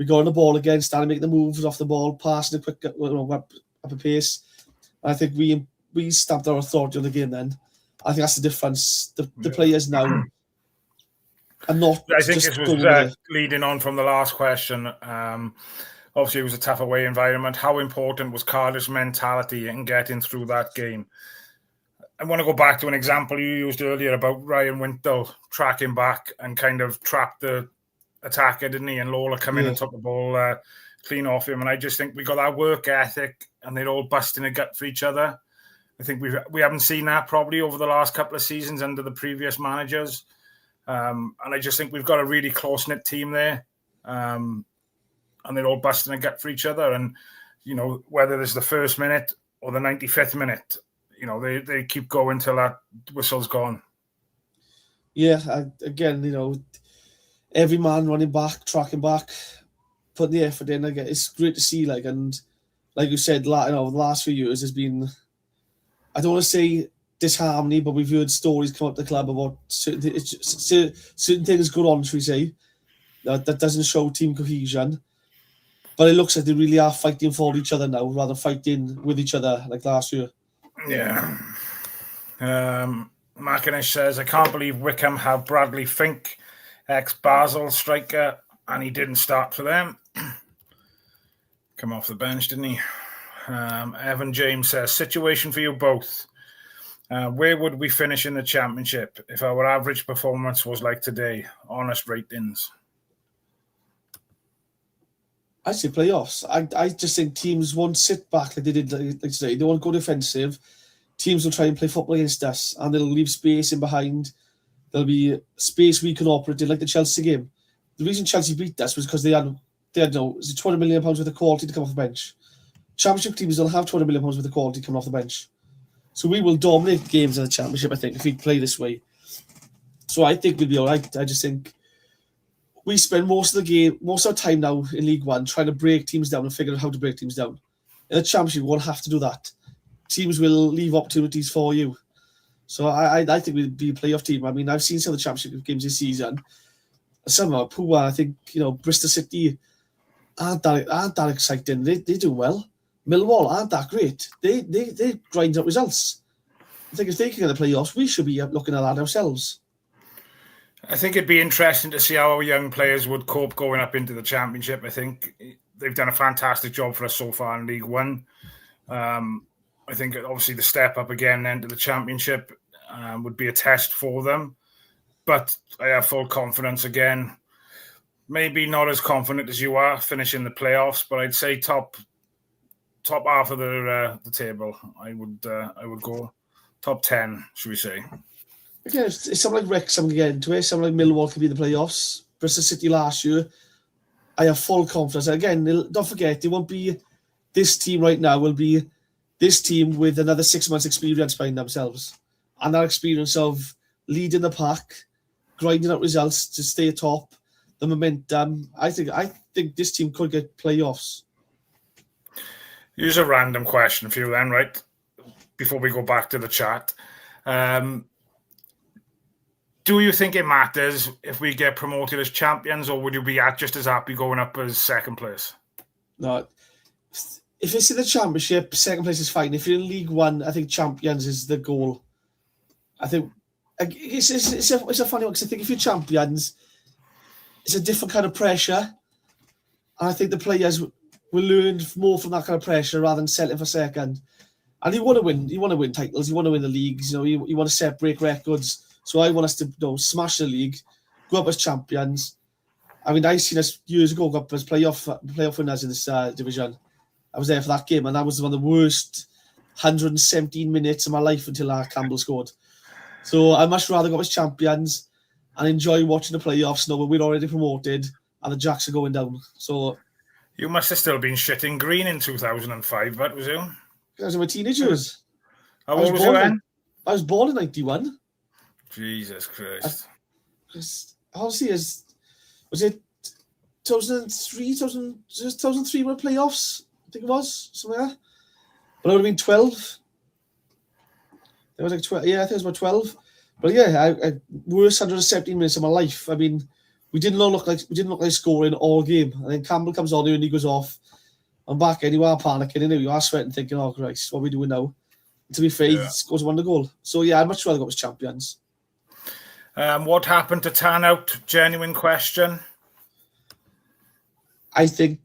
We got on the ball again, started making the moves off the ball, passing a quick up a pace. And I think we stamped our authority on the game then. I think that's the difference. The players now are not. I think this was leading on from the last question. Obviously, it was a tough away environment. How important was Cardiff's mentality in getting through that game? I want to go back to an example you used earlier about Ryan Wintle tracking back and kind of trapped the attacker, didn't he? And Lola come in and took the ball clean off him. And I just think we got that work ethic and they're all busting a gut for each other. I think we haven't seen that probably over the last couple of seasons under the previous managers. And I just think we've got a really close-knit team there. And they're all busting a gut for each other. And, you know, whether it's the first minute or the 95th minute, you know, they keep going till that whistle's gone. Yeah, again, you know, every man running back, tracking back, putting the effort in. Again, it's great to see, like, and like you said, you know, the last few years has been, I don't want to say disharmony, but we've heard stories come up to the club about certain things going on, should we say, that doesn't show team cohesion. But it looks like they really are fighting for each other now, rather than fighting with each other like last year. Yeah. Markinish says, I can't believe Wycombe have Bradley Fink, ex-Basel striker, and he didn't start for them. Come off the bench, didn't he? Evan James says, situation for you both. Where would we finish in the championship if our average performance was like today? Honest ratings. I say playoffs. I just think teams won't sit back like they did like today. They won't go defensive. Teams will try and play football against us, and they'll leave space in behind. There'll be space we can operate in, like the Chelsea game. The reason Chelsea beat us was because they had £200 million worth of quality to come off the bench. Championship teams don't have £200 million worth of quality coming off the bench. So we will dominate games in the championship, I think, if we play this way. So I think we'll be all right. I just think we spend most of our time now in League One trying to break teams down and figure out how to break teams down. In the Championship, we won't have to do that. Teams will leave opportunities for you. So I think we'll be a playoff team. I mean, I've seen some of the Championship games this season. Some are poor. I think, you know, Bristol City aren't that exciting. They do well. Millwall aren't that great. They grind up results. I think if they can get the playoffs, we should be looking at that ourselves. I think it'd be interesting to see how our young players would cope going up into the Championship. I think they've done a fantastic job for us so far in League One. I think obviously the step up again then to the Championship would be a test for them. But I have full confidence again. Maybe not as confident as you are finishing the playoffs, but I'd say top half of the table. I would go top 10, should we say? Again, it's something like Wrexham can get into it. Something like Millwall could be in the playoffs. Bristol City last year, I have full confidence. Again, don't forget, it won't be this team right now. Will be this team with another 6 months' experience behind themselves, and that experience of leading the pack, grinding out results to stay atop, the momentum. I think this team could get playoffs. Here's a random question for you then, right? Before we go back to the chat. Do you think it matters if we get promoted as champions, or would you be just as happy going up as second place? No. If it's in the Championship, second place is fine. If you're in League One, I think champions is the goal. I think it's a funny one, because I think if you're champions, it's a different kind of pressure. And I think the players will learn more from that kind of pressure rather than settling for second. And you want to win. You want to win titles. You want to win the leagues. You know, you want to break records. So I want us to smash the league, go up as champions. I mean, I seen us years ago go up as playoff winners in this division. I was there for that game, and that was one of the worst 117 minutes of my life until Campbell scored. So I'd much rather go up as champions and enjoy watching the playoffs, knowing we're already promoted and the Jacks are going down. So you must have still been shitting green in 2005, but was you? I was in my teenage years. How old was you then? I was born in 91. Jesus Christ. Honestly, was it 2003 were playoffs? I think it was, somewhere. But I would have been 12. It was like 12. Yeah, I think it was about 12. But yeah, worst 117 minutes of my life. I mean, we didn't look like scoring all game. And then Campbell comes on here and he goes off. I'm back and you are panicking, and you are sweating, thinking, "Oh Christ, what are we doing now?" And to be fair, he scores one goal. So yeah, I'd much rather go with champions. What happened to Turnout? Genuine question. I think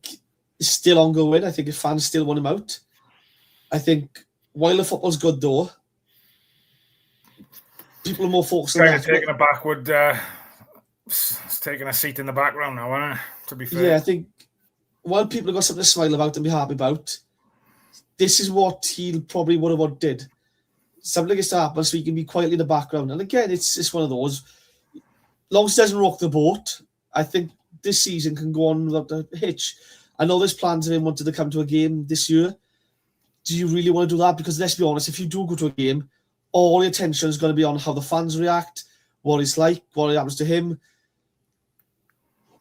it's still ongoing. I think if fans still want him out. I think while the football's good though, people are more focused on that. Taking a backward, it's taking a seat in the background now, isn't it? To be fair. Yeah, I think while people have got something to smile about and be happy about, this is what he probably would have wanted. Something gets to happen so he can be quietly in the background. And again, it's one of those. As long as it doesn't rock the boat, I think this season can go on without a hitch. I know there's plans of him wanting to come to a game this year. Do you really want to do that? Because let's be honest, if you do go to a game, all your attention is going to be on how the fans react, what it's like, what happens to him. And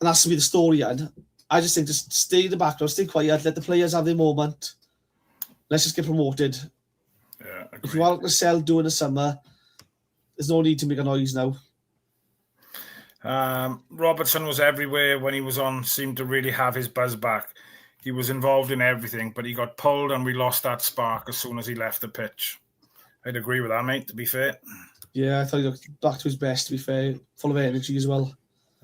that's to be the story. And I just think just stay in the background, stay quiet, let the players have their moment. Let's just get promoted. Yeah, if you want to sell during the summer, there's no need to make a noise now. Robertson was everywhere when he was on, seemed to really have his buzz back. He was involved in everything, but he got pulled and we lost that spark as soon as he left the pitch. I'd agree with that, mate, to be fair. Yeah, I thought he looked back to his best, to be fair. Full of energy as well.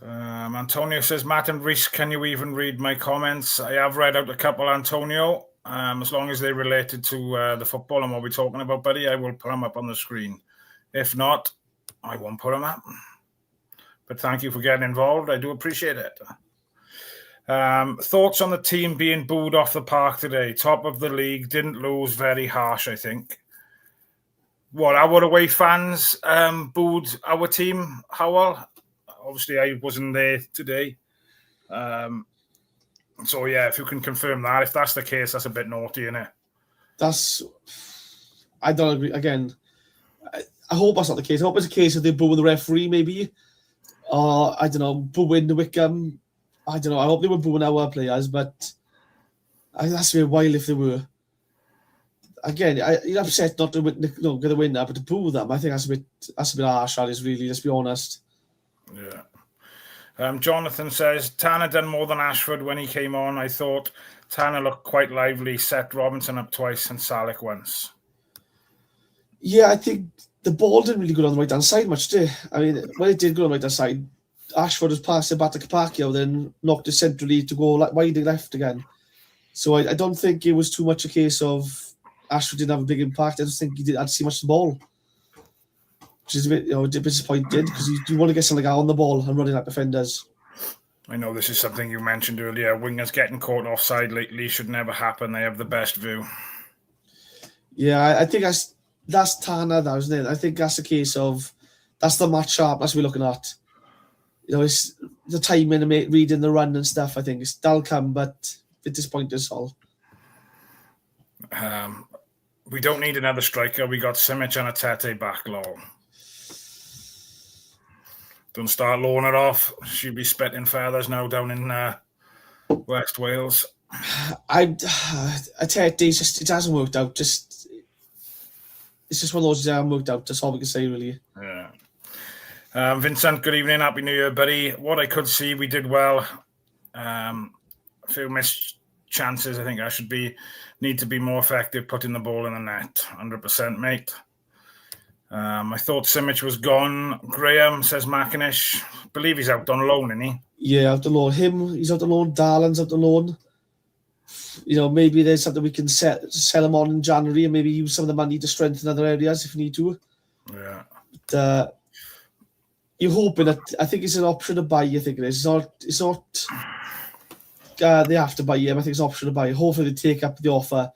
Antonio says, Matt and Reese, can you even read my comments? I have read out a couple, Antonio. As long as they're related to the football and what we're talking about, buddy, I will put them up on the screen. If not, I won't put them up. But thank you for getting involved. I do appreciate it. Thoughts on the team being booed off the park today? Top of the league, didn't lose, very harsh, I think. What, our away fans booed our team, Howell? Obviously, I wasn't there today. So, yeah, if you can confirm that. If that's the case, that's a bit naughty, isn't it? I don't agree. Again, I hope that's not the case. I hope it's a case of they booing the referee, maybe. Or, I don't know, booing the Wycombe. I don't know. I hope they were booing our players, but that's a while if they were. Again, you're upset not to get the win there, but to boo them, I think that's a bit harsh, Alice, really, let's be honest. Yeah. Jonathan says, Tanner done more than Ashford when he came on. I thought Tanner looked quite lively, set Robinson up twice and Salic once. Yeah, I think the ball didn't really go on the right-hand side much, did it? I mean, when it did go on the right-hand side, Ashford was passed it back to Capaccio, then knocked it centrally to go wide left again. So I don't think it was too much a case of Ashford didn't have a big impact. I just think he didn't see much of the ball. Which is a bit disappointed because you want to get something out on the ball and running at defenders. I know this is something you mentioned earlier. Wingers getting caught offside lately should never happen. They have the best view. Yeah, I think that's Tanner, that isn't it? I think that's a case of that's the match sharpness we're looking at. It's the timing and reading the run and stuff. I think that'll come, but a bit disappointed as all. We don't need another striker. We got Simic and Atete back, lol. Don't start lowing it off. She'll be spitting feathers now down in West Wales. Atete, it hasn't worked out. It's just one of those that haven't worked out. That's all we can say, really. Yeah. Vincent, good evening. Happy New Year, buddy. What I could see, we did well. A few missed chances. I think I need to be more effective putting the ball in the net. 100%, mate. I thought Simic was gone. Graham says Macinish. Believe he's out on loan, isn't he? Yeah, out on loan. He's out on loan. Darlan's out on loan. Maybe there's something we can sell him on in January and maybe use some of the money to strengthen other areas if we need to. Yeah. But, you're hoping that I think it's an option to buy. You think it is? It's not. They have to buy him. I think it's an option to buy. Hopefully they take up the offer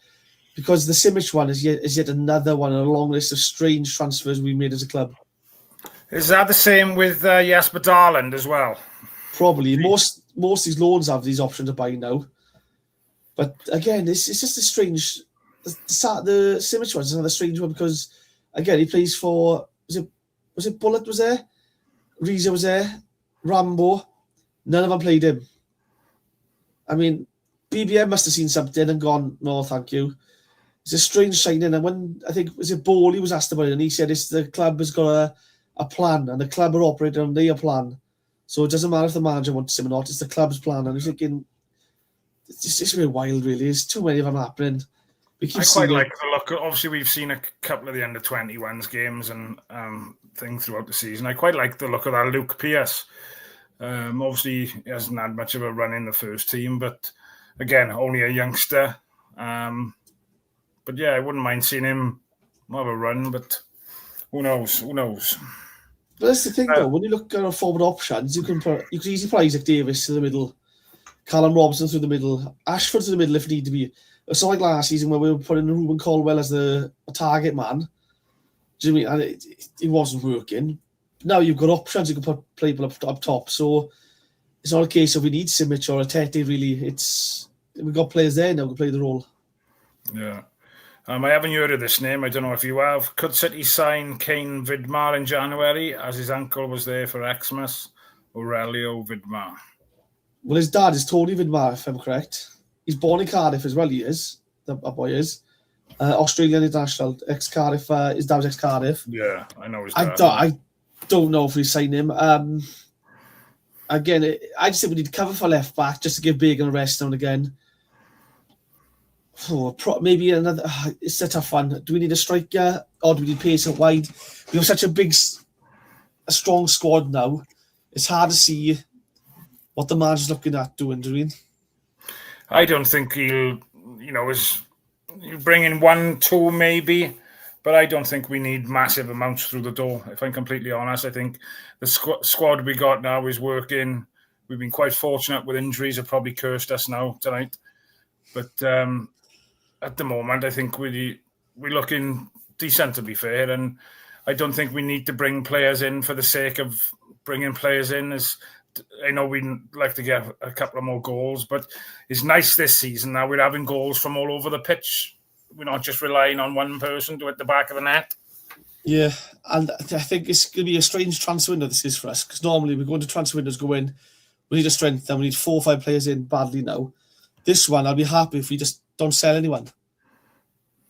because the Simic one is yet another one on a long list of strange transfers we made as a club. Is that the same with Jesper Darland as well? Probably. Most of these loans have these options to buy now. But again, it's just a strange. The Simic one is another strange one because again he plays for was it Bullet was there? Reza was there, Rambo, none of them played him. I mean, BBM must have seen something and gone, no, thank you. It's a strange signing. And when, I think, was it Bowley was asked about it, and he said the club has got a plan, and the club are operating on their plan. So it doesn't matter if the manager wants him or not, it's the club's plan. And I'm thinking, it's just a bit wild, really. There's too many of them happening. I quite like the look. Obviously, we've seen a couple of the under-21s games and things throughout the season. I quite like the look of that Luke Pearce. Obviously, he hasn't had much of a run in the first team, but again, only a youngster. But yeah, I wouldn't mind seeing him have a run, but who knows? Who knows? But that's the thing, though. When you look at our forward options, you could easily put Isaac Davis to the middle, Callum Robson through the middle, Ashford to the middle if need to be. It's not like last season where we were putting Ruben Caldwell as a target man. Do you know what I mean? And it wasn't working. Now you've got options. You can put people up top. So it's not a case of we need Simic or a Tete, really. We've got players there now who can play the role. Yeah. I haven't heard of this name. I don't know if you have. Could City sign Kane Vidmar in January, as his uncle was there for Xmas? Aurelio Vidmar. Well, his dad is Tony Vidmar, if I'm correct. He's born in Cardiff as well, he is. That boy is. Australian international, ex-Cardiff. His dad was ex-Cardiff. Yeah, I know his dad. I don't know if we sign him. Again, I just think we need to cover for left back just to give Bacon a rest now and again. Maybe another. It's a tough one. Do we need a striker or do we need pace out wide? We have such a strong squad now. It's hard to see what the manager's looking at doing. I don't think he'll bring in 1, 2 maybe, but I don't think we need massive amounts through the door. If I'm completely honest, I think the squad we got now is working. We've been quite fortunate with injuries have probably cursed us now tonight, but at the moment I think we're looking decent, to be fair, and I don't think we need to bring players in for the sake of bringing players in. I know we'd like to get a couple of more goals, but it's nice this season now we're having goals from all over the pitch. We're not just relying on one person to hit the back of the net. Yeah, and I think it's going to be a strange transfer window this is for us, because normally we go into transfer windows, go in, we need a strength, and we need 4 or 5 players in badly now. This one, I'll be happy if we just don't sell anyone.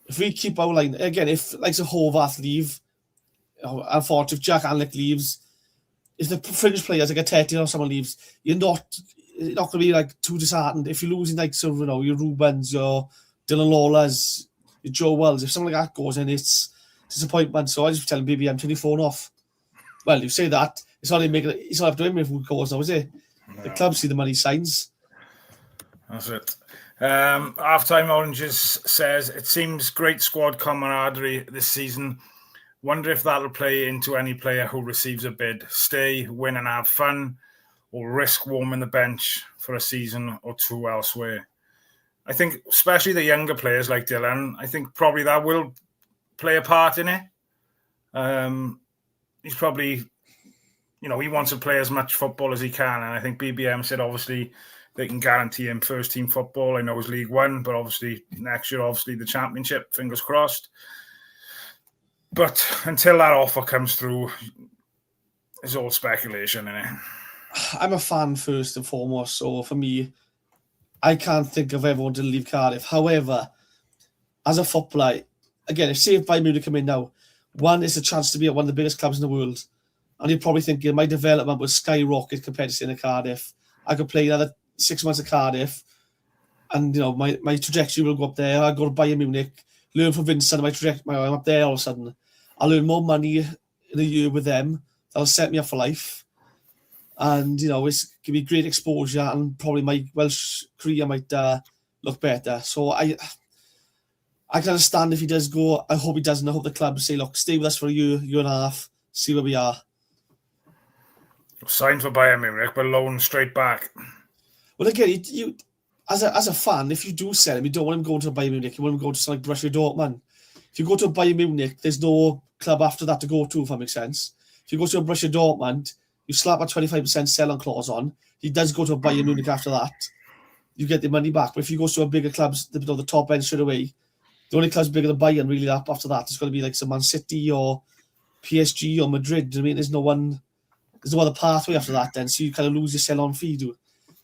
If we keep our line, again, if like a Horvath leave, I thought if Jack Anlick leaves, if the fringe players like a Tete or someone leaves, you're not going to be like too disheartened. If you're losing like sort of, your Rubens, your Dylan Lawless, your Joe Wells, if someone like that goes in, it's disappointment. So I just tell him, baby, I'm 24 off. Well, you say that, it's not up to him if we goes now, is it? No. The club see the money signs. That's it. Halftime Oranges says, it seems great squad camaraderie this season. Wonder if that'll play into any player who receives a bid. Stay, win and have fun, or risk warming the bench for a season or 2 elsewhere. I think especially the younger players like Dylan, I think probably that will play a part in it. He's probably, he wants to play as much football as he can. And I think BBM said obviously they can guarantee him first team football. I know it's League One, but obviously next year, the Championship, fingers crossed. But until that offer comes through, it's all speculation, isn't it? I'm a fan first and foremost, so for me, I can't think of everyone to leave Cardiff. However, as a footballer, again, if say if Bayern Munich come in now, one is a chance to be at one of the biggest clubs in the world, and you're probably thinking my development would skyrocket compared to staying at Cardiff. I could play another 6 months at Cardiff, and my trajectory will go up there. I go to Bayern Munich, learn from Vincent, my trajectory, I'm up there all of a sudden. I'll earn more money in a year with them. That'll set me up for life. And, it's going to be great exposure, and probably my Welsh career might look better. So I can understand if he does go. I hope he doesn't. I hope the club say, look, stay with us for a year and a half, see where we are. Signed for Bayern Munich, but loan straight back. Well, again, you as a fan, if you do sell him, you don't want him going to Bayern Munich. You want him going to something like Borussia Dortmund. If you go to Bayern Munich, there's no club after that to go to, if that makes sense. If you go to a Borussia Dortmund, you slap a 25% sell-on clause on. He does go to a Bayern Munich after that. You get the money back. But if you go to a bigger clubs, the top end straight away, the only clubs bigger than Bayern really up after that is going to be like some Man City or PSG or Madrid. I mean, there's no other pathway after that then. So you kind of lose your sell-on fee, do.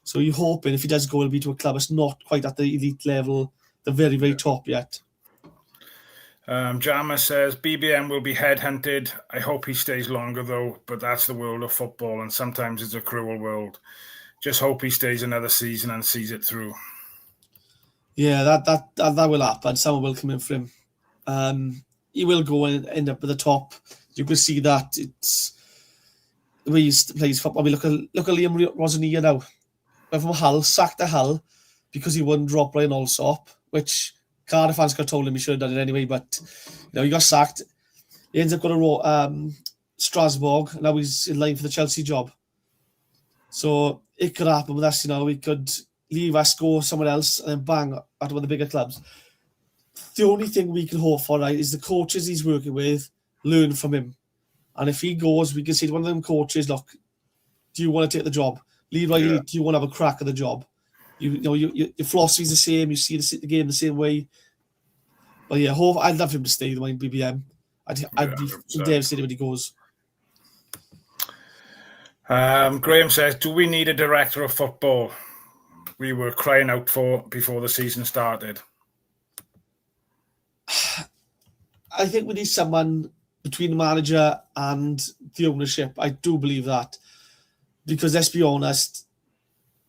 So you're hoping if he does go, it'll be to a club that's not quite at the elite level, the very, very top yet. Jammer says, BBM will be headhunted. I hope he stays longer, though, but that's the world of football, and sometimes it's a cruel world. Just hope he stays another season and sees it through. Yeah, that will happen. Someone will come in for him. He will go and end up at the top. You can see that. It's the way he plays football. I mean, look at Liam Rosania now. Went from Hull, sacked to Hull because he wouldn't drop Ryan Allsop, which Cardiff fans could have told him he should have done it anyway. But he got sacked. He ends up going to Strasbourg. Now he's in line for the Chelsea job. So it could happen with us. We could leave us, go somewhere else, and then bang at one of the bigger clubs. The only thing we can hope for, right, is the coaches he's working with learn from him. And if he goes, we can say to one of them coaches, look, do you want to take the job? Leroy, do you want to have a crack at the job? Your philosophy's the same. You see the game the same way. But yeah, I'd love him to stay in BBM. I'd be devastated when he goes. Graham says, do we need a director of football? We were crying out for before the season started. I think we need someone between the manager and the ownership. I do believe that. Because let's be honest,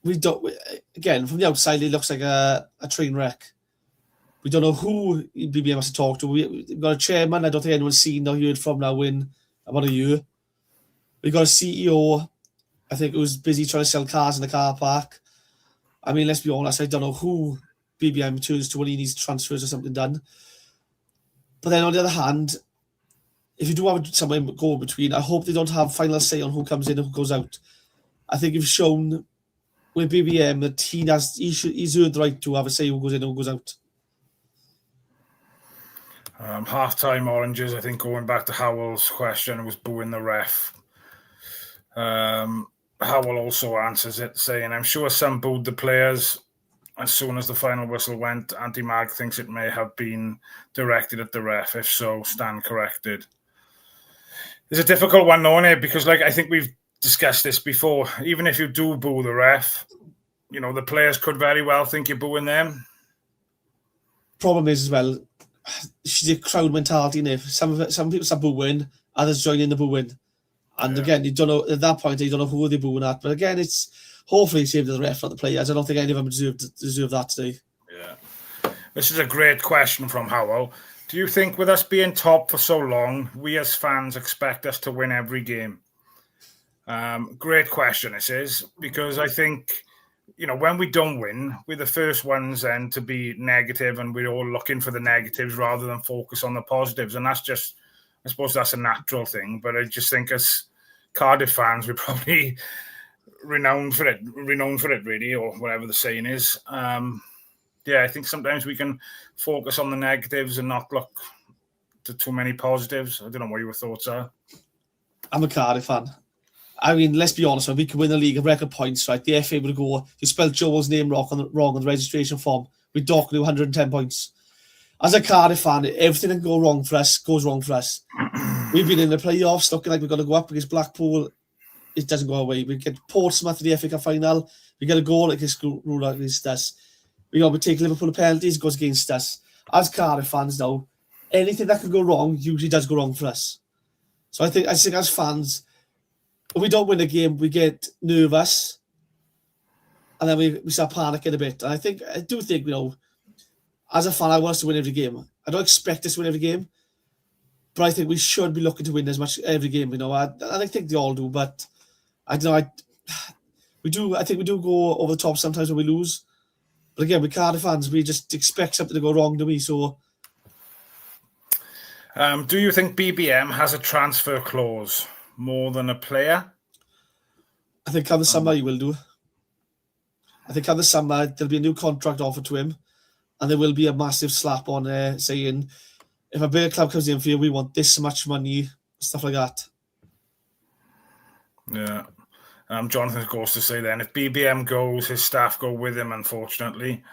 again, from the outside, it looks like a train wreck. We don't know who BBM has to talk to. We've got a chairman I don't think anyone's seen or heard from now in about a year. We've got a CEO, I think, who's busy trying to sell cars in the car park. I mean, let's be honest, I don't know who BBM turns to when he needs transfers or something done. But then on the other hand, if you do have someone go between, I hope they don't have final say on who comes in and who goes out. I think you've shown with BBM that he's earned the right to have a say who goes in and who goes out. Half-time oranges, I think, going back to Howell's question, was booing the ref. Howell also answers it, saying, I'm sure some booed the players. As soon as the final whistle went, Anti-Mag thinks it may have been directed at the ref. If so, stand corrected. It's a difficult one, though, isn't it? Because, I think we've discussed this before. Even if you do boo the ref, the players could very well think you're booing them. Problem is, as well, she's a crowd mentality, innit? Some people start booing, others join in the booing. And again, you don't know, at that point, you don't know who they're booing at. But again, it's hopefully saved the ref, not the players. I don't think any of them deserve that today. Yeah. This is a great question from Howell. Do you think with us being top for so long, we as fans expect us to win every game? Great question, this is, because I think, when we don't win, we're the first ones then to be negative, and we're all looking for the negatives rather than focus on the positives. And that's just, I suppose that's a natural thing, but I just think as Cardiff fans, we're probably renowned for it really, or whatever the saying is. I think sometimes we can focus on the negatives and not look to too many positives. I don't know what your thoughts are. I'm a Cardiff fan. I mean, let's be honest, we could win the league of record points, right? The FA would go, you spelled Joel's name wrong on the registration form. We'd dock 110 points. As a Cardiff fan, everything that goes wrong for us. We've been in the playoffs looking like we're going to go up against Blackpool. It doesn't go away. We get Portsmouth in the FA Cup final. We get a goal against us. We take Liverpool penalties, it goes against us. As Cardiff fans now, anything that can go wrong usually does go wrong for us. So I think as fans, when we don't win a game, we get nervous, and then we start panicking a bit. And I do think, as a fan, I want us to win every game. I don't expect us to win every game, but I think we should be looking to win as much every game. I think they all do, but I don't know. We do. I think we do go over the top sometimes when we lose. But again, with Cardiff fans, we just expect something to go wrong, do we? So, do you think BBM has a transfer clause more than a player? I think come the summer he will do. I think come the summer there'll be a new contract offered to him, and there will be a massive slap on there saying, if a bigger club comes in for you, we want this much money, stuff like that. Yeah. Jonathan goes to say then, if BBM goes, his staff go with him, unfortunately.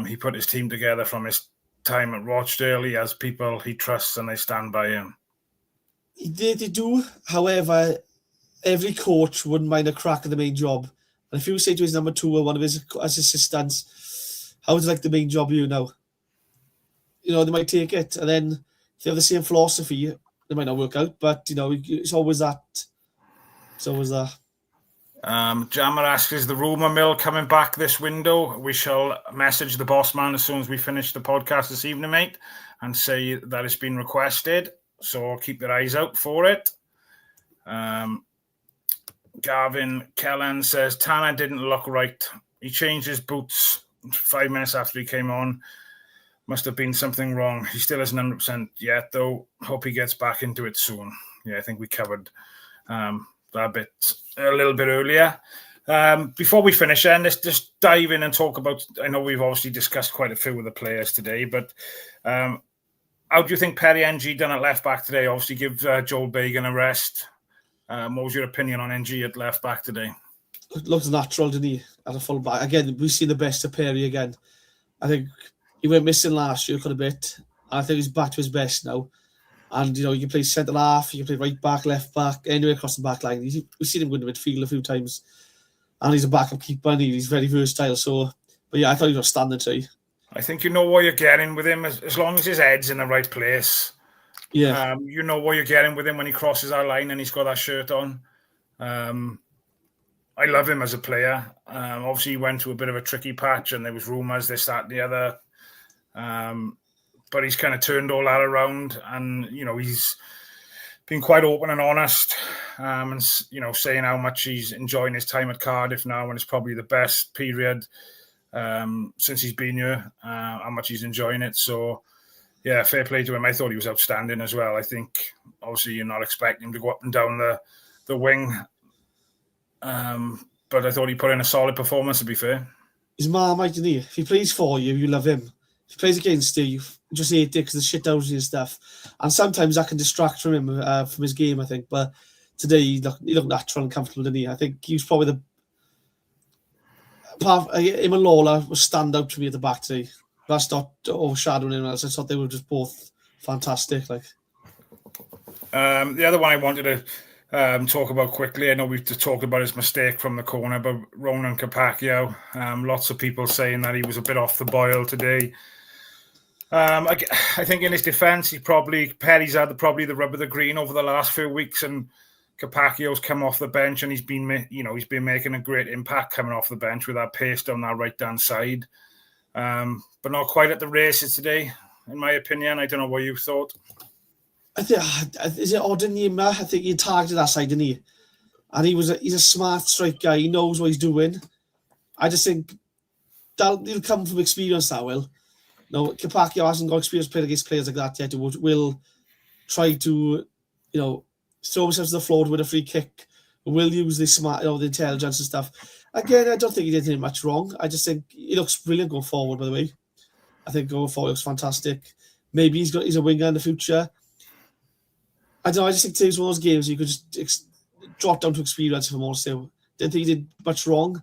He put his team together from his time at Rochdale. He has people he trusts and they stand by him. They do. However, every coach wouldn't mind a crack at the main job. And if you say to his number two or one of his assistants, how would you like the main job you now? they might take it, and then if they have the same philosophy, they might not work out. But it's always that. It's always that. Jammer asks, is the rumour mill coming back this window? We shall message the boss man as soon as we finish the podcast this evening, mate, and say that it's been requested. So keep your eyes out for it. Gavin Kellan says, Tanner didn't look right. He changed his boots 5 minutes after he came on. Must have been something wrong. He still isn't 100% yet, though. Hope he gets back into it soon. Yeah, I think we covered that bit a little bit earlier. Before we finish, then, let's just dive in and talk about, I know we've obviously discussed quite a few of the players today, but how do you think Perry NG done at left back today? Obviously, give Joel Bagan a rest. What was your opinion on NG at left back today? It looks natural, didn't he, at a full back? Again, we've seen the best of Perry again. I think he went missing last year quite a bit. I think he's back to his best now. And, you can play centre-half, you can play right back, left back, anywhere across the back line. We've seen him go into midfield a few times. And he's a backup keeper, and he's very versatile. So, but yeah, I thought he was standing today. I think you know what you're getting with him as long as his head's in the right place. Yeah. You know what you're getting with him when he crosses our line and he's got that shirt on. I love him as a player. Obviously, he went to a bit of a tricky patch and there was rumours, this, that, and the other. But he's kind of turned all that around and, he's been quite open and honest and, saying how much he's enjoying his time at Cardiff now and it's probably the best period since he's been here, how much he's enjoying it. So, yeah, fair play to him. I thought he was outstanding as well. I think, obviously, you're not expecting him to go up and down the wing. But I thought he put in a solid performance, to be fair. He's Marmite, isn't he? If he plays for you, you love him. If he plays against you, you just hate it because the shit out and stuff. And sometimes that can distract from him, from his game, I think. But today, he looked natural and comfortable, didn't he? I think he was probably him and Lawler was stand out to me at the back today. That's not overshadowing anyone else. I thought they were just both fantastic. The other one I wanted to talk about quickly, I know we've just talked about his mistake from the corner, but Ronan Capaccio, lots of people saying that he was a bit off the boil today. I think in his defence, Perry's had probably the rub of the green over the last few weeks, and Capaccio's come off the bench, and he's been making a great impact coming off the bench with that pace down that right hand side. But not quite at the races today, in my opinion. I don't know what you thought. I think is it odd in him? I think he targeted that side, didn't he? And he's a smart strike guy. He knows what he's doing. I just think he'll come from experience. That will. No, Capaccio hasn't got experience playing against players like that yet. He will try to, throw himself to the floor with a free kick. Will use the smart, the intelligence and stuff. Again, I don't think he did anything much wrong. I just think he looks brilliant going forward. By the way, I think going forward looks fantastic. Maybe he's a winger in the future. I don't know. I just think today's one of those games you could just drop down to experience, if I'm honest. Didn't think he did much wrong.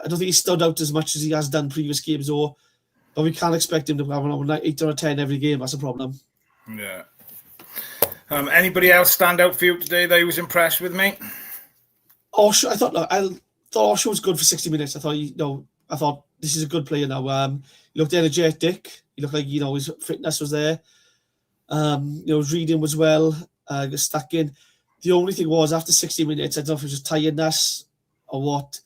I don't think he stood out as much as he has done previous games, though. But we can't expect him to have an 8 or 10 every game. That's a problem. Yeah. Anybody else stand out for you today that he was impressed with, mate? I thought Osho was good for 60 minutes. I thought this is a good player now. He looked energetic. He looked like his fitness was there. His reading was well. Stuck in. The only thing was after 60 minutes, I don't know if it was just tiredness or what,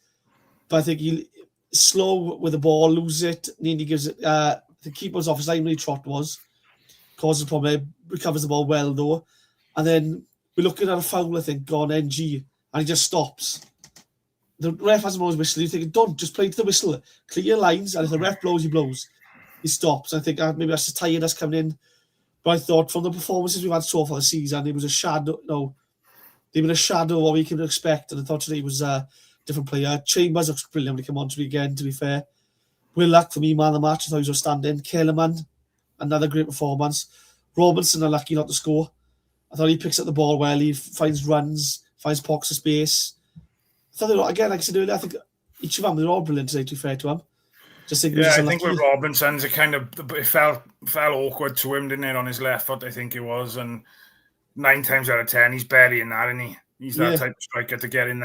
but I think he slow with the ball, lose it, and then he gives it. The keeper's off his line when he trot was, causes a problem. Recovers the ball well though, and then we're looking at a foul, I think, on NG, and he just stops. The ref hasn't blown his whistle. You think, don't just play to the whistle, clear your lines, and if the ref blows, he blows. He stops. I think maybe that's the tiredness coming in. But I thought from the performances we've had so far this season, it was a shadow. They've been a shadow of what we can expect, and I thought today was a different player. Chambers looks brilliant when he came on to me again, to be fair. Will Luck, for me, man of the match. I thought he was outstanding. Kellerman, another great performance. Robinson, unlucky not to score. I thought he picks up the ball well. He finds runs, finds pockets of space. I thought, again, like I said earlier, I think each of them, they're all brilliant today, to be fair to him. I think with Robinson's, it felt awkward to him, didn't it, on his left foot, I think it was. And 9 times out of 10, he's burying that, isn't he? He's that type of striker to get in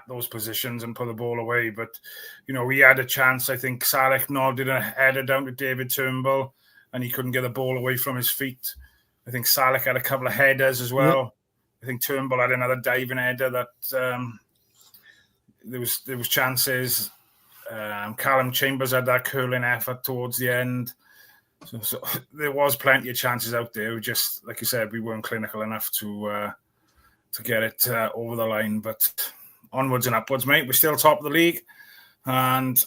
those positions and put the ball away. But, he had a chance. I think Sarek nodded a header down to David Turnbull. and he couldn't get the ball away from his feet. I think Salek had a couple of headers as well. Yeah. I think Turnbull had another diving header that there was chances. Callum Chambers had that curling effort towards the end. So there was plenty of chances out there. We just, like you said, we weren't clinical enough to get it over the line. But onwards and upwards, mate. We're still top of the league. And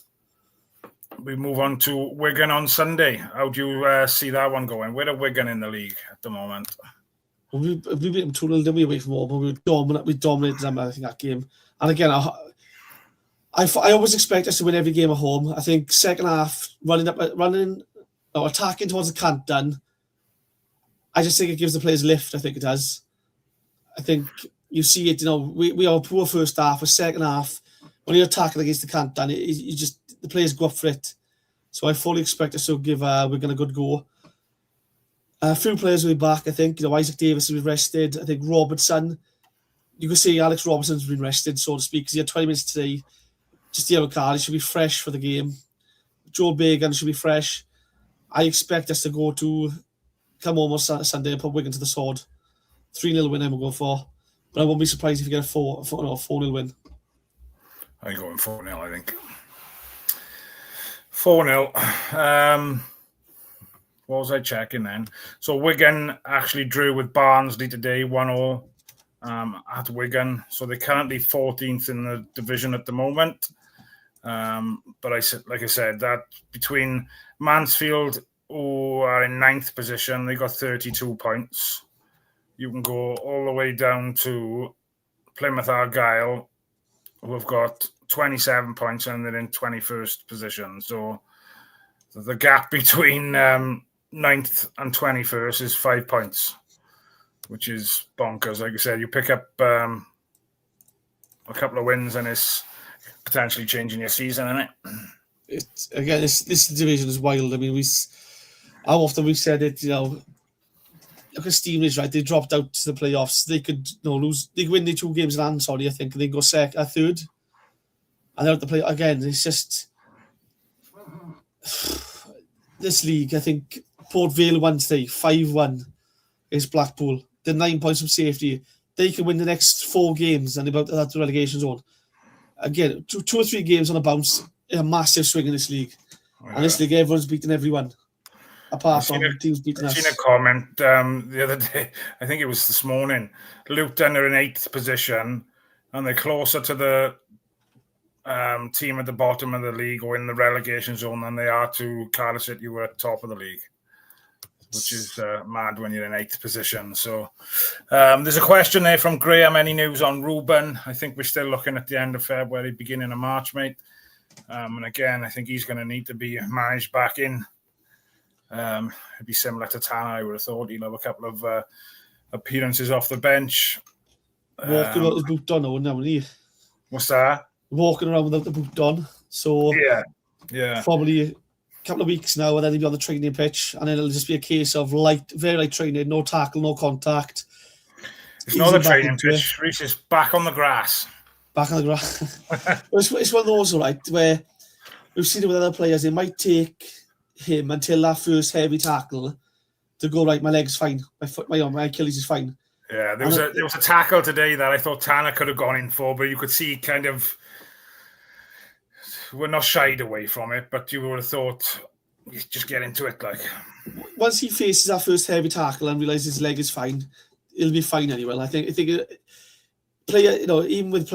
we move on to Wigan on Sunday. How do you see that one going? Where are Wigan in the league at the moment? Well, we beat them 2-0, didn't we, away from home, but we dominated them, I think, that game. And again, I always expect us to win every game at home. I think second half, attacking towards the cant done. I just think it gives the players a lift. I think it does. I think you see it. We have a poor first half. A second half, when you're attacking against the cant done, the players go up for it. So I fully expect us to give Wigan a good go. A few players will be back. I think Isaac Davis will be rested. I think Robertson. You can see Alex Robertson's been rested, so to speak, because he had 20 minutes today. Just the yellow card. He should be fresh for the game. Joe Bagan should be fresh. I expect us to come home on Sunday and put Wigan to the sword. 3-0 win I'm going for. But I won't be surprised if you get a 4-0 win. I'm going 4-0, I think. 4-0. What was I checking then? So Wigan actually drew with Barnsley today, 1-0 at Wigan. So they're currently 14th in the division at the moment. But like I said, that between Mansfield, who are in 9th position, they got 32 points. You can go all the way down to Plymouth Argyle, who have got 27 points and they're in 21st position. So the gap between 9th and 21st is 5 points, which is bonkers. Like I said, you pick up a couple of wins and it's potentially changing your season, isn't it? This division is wild. I mean, how often we've said it, look at Stevenage, right? They dropped out to the playoffs. They could lose. They could win the 2 games in hand, I think, and they go third. And they're out the play again. It's just this league. I think Port Vale won today, 5-1 against Blackpool. They're 9 points from safety. They can win the next 4 games and they're about that relegation zone. Again, 2 or 3 games on a bounce, a massive swing in this league. Oh, yeah. And this league, everyone's beaten everyone. Apart from teams beating us. I've seen a comment the other day, I think it was this morning. Luton are in 8th position and they're closer to the team at the bottom of the league or in the relegation zone than they are to Cardiff City, who are at top of the league, which is mad when you're in 8th position. So there's a question there from Graham. Any news on Ruben? I think we're still looking at the end of February, beginning of March, mate. And again, I think he's going to need to be managed back in. It'd be similar to Tanner, I would have thought. He'll have a couple of appearances off the bench. Walking without his boot on, wouldn't he? What's that? Walking around without the boot on. So yeah, probably a couple of weeks now, and then he'll be on the training pitch, and then it'll just be a case of very light training, no tackle, no contact. It's not a training pitch. Reece is back on the grass. Back on the grass. It's one of those, right, where we've seen it with other players. They might take him until that first heavy tackle to go, right, my leg's fine, my Achilles is fine. Yeah, there was a tackle today that I thought Tanner could have gone in for, but you could see kind of we're not shied away from it, but you would have thought just get into it. Like once he faces that first heavy tackle and realizes his leg is fine, he'll be fine anyway. I think player, even with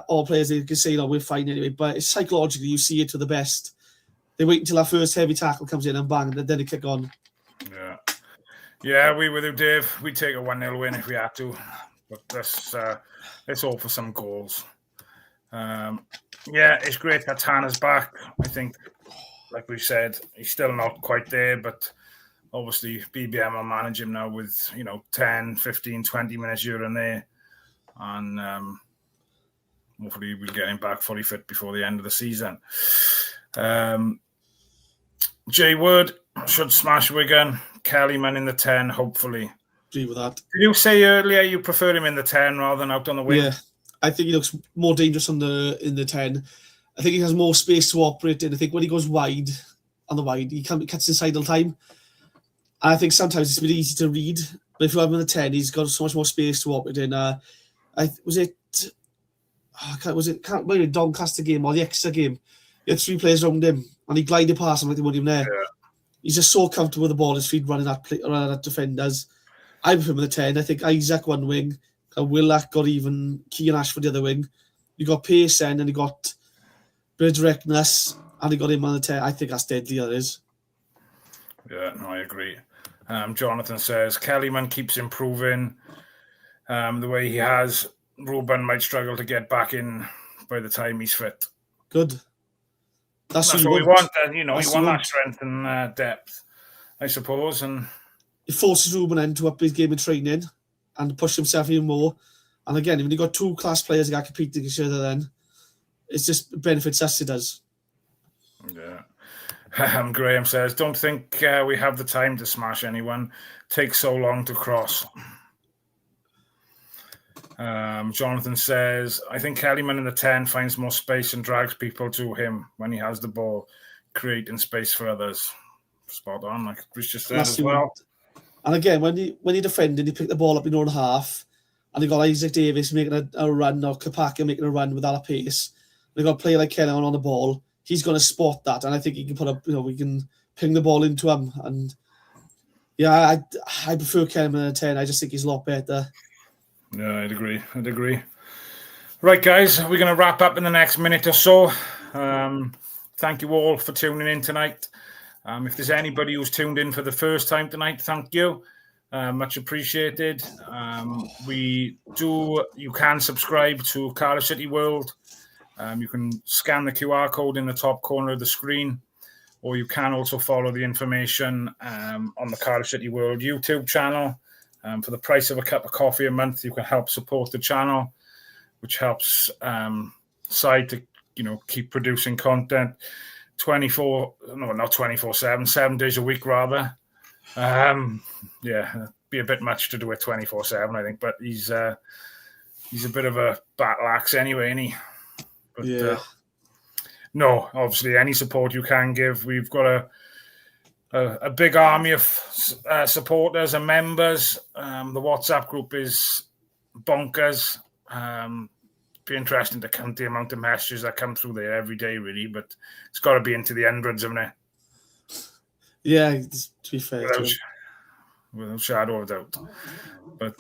all players, they can say, we're fine anyway. But psychologically, you see it to the best. They wait until that first heavy tackle comes in and bang, and then they kick on. Yeah, we with you, Dave. We'd take a 1-0 win if we had to, but let's hope for some goals. It's great that Tanner's back. I think, like we said, he's still not quite there, but obviously BBM will manage him now with 10, 15, 20 minutes here and there, and hopefully we'll get him back fully fit before the end of the season. Jay Wood should smash Wigan. Kellyman in the 10, hopefully. Agree with that. Did you say earlier you prefer him in the 10 rather than out on the wing? Yeah, I think he looks more dangerous in the 10. I think he has more space to operate in. I think when he goes wide, on the wide, he cuts inside all the time. And I think sometimes it's a bit easy to read, but if you have him in the 10, he's got so much more space to operate in. Maybe Doncaster game or the extra game? He had 3 players around him, and he glided past them like they weren't even there. Yeah. He's just so comfortable with the ball, his feet running at defenders. I put him in the 10. I think Isaac one wing, Willock got even Keegan Ashford the other wing. You got pace then, and you got bit of directness, and he got him on the 10. I think that's deadly, that is. Yeah, no, I agree. Jonathan says, Kellyman keeps improving the way he has. Ruben might struggle to get back in by the time he's fit. Good. That's what we want. You want that strength and depth, I suppose. And it forces Ruben in to up his game in training and push himself even more. And again, when you've got 2 class players that compete against each other, then it just benefits us, it does. Yeah. Graham says, don't think we have the time to smash anyone. Takes so long to cross. Jonathan says, I think Kellyman in the 10 finds more space and drags people to him when he has the ball, creating space for others. Spot on, like Chris just said as well. And again, when he defended, he picked the ball up in your own half, and he got Isaac Davis making a run, or Kapaka making a run with that pace. And he got a player like Kellyman on the ball. He's going to spot that, and I think he can put up, we can ping the ball into him. And yeah, I prefer Kellyman in the 10. I just think he's a lot better. Yeah, I'd agree. Right, guys, we're going to wrap up in the next minute or so. Thank you all for tuning in tonight. If there's anybody who's tuned in for the first time tonight, thank you. Much appreciated. You can subscribe to Cardiff City World. You can scan the QR code in the top corner of the screen, or you can also follow the information on the Cardiff City World YouTube channel. For the price of a cup of coffee a month, you can help support the channel, which helps side to keep producing content 24/7, 7 days a week rather. It'd be a bit much to do it 24/7, I think, but he's a bit of a battle axe anyway, isn't he? But yeah. No, obviously any support you can give. We've got a big army of supporters and members. The WhatsApp group is bonkers. Be interesting to count the amount of messages that come through there every day, really, but it's got to be into the hundreds, hasn't it? Yeah, to be fair. Without shadow of doubt. But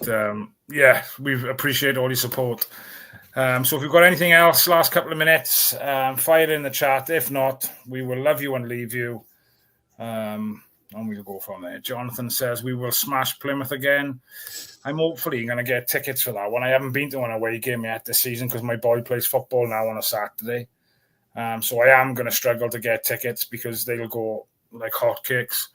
we appreciate all your support. So if you've got anything else, last couple of minutes, fire it in the chat. If not, we will love you and leave you. And we'll go from there. Jonathan says we will smash Plymouth again. I'm hopefully going to get tickets for that one. I haven't been to an away game yet this season because my boy plays football now on a Saturday. So I am going to struggle to get tickets because they'll go like hotcakes.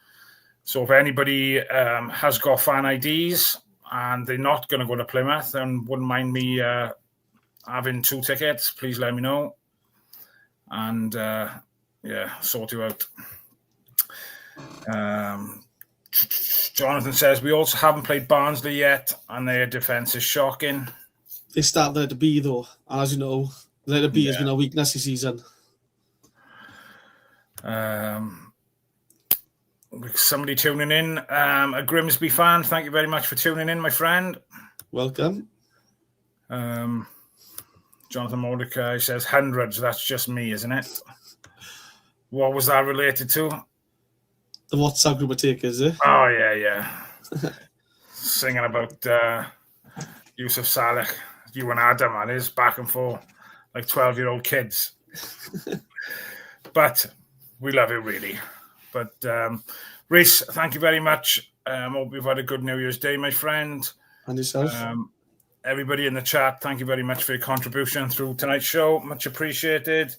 So if anybody has got fan IDs and they're not going to go to Plymouth and wouldn't mind me having 2 tickets, please let me know. And sort you out. Jonathan says we also haven't played Barnsley yet, and their defence is shocking. They start there to be though, and as you know, there to be has been a weakness this season. Somebody tuning in, a Grimsby fan. Thank you very much for tuning in, my friend. Welcome. Jonathan Mordecai says hundreds. That's just me, isn't it? What was that related to? The WhatsApp group of takers, eh? Oh, yeah. Singing about Yusuf Saleh, you and Adam, and his back and forth, like 12-year-old kids. But we love it, really. But, Rhys, thank you very much. Hope you've had a good New Year's Day, my friend. And yourself. Everybody in the chat, thank you very much for your contribution through tonight's show. Much appreciated.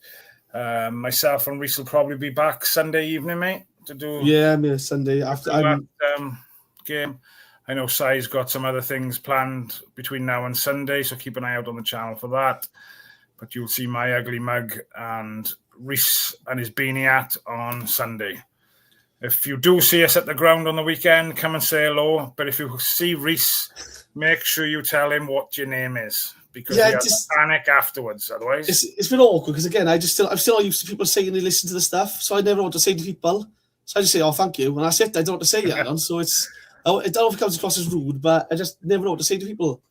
Myself and Rhys will probably be back Sunday evening, mate. To do Sunday after that game. I know Sai's got some other things planned between now and Sunday, so keep an eye out on the channel for that. But you'll see my ugly mug and Rhys and his beanie hat on Sunday. If you do see us at the ground on the weekend, come and say hello. But if you see Rhys, make sure you tell him what your name is. Because he has a panic afterwards, otherwise. It's been awkward because, again, I'm still not used to people saying they listen to the stuff, so I never know what to say to people. So I just say, oh, thank you. And that's it. I don't know what to say yet. So it don't know if it comes across as rude, but I just never know what to say to people.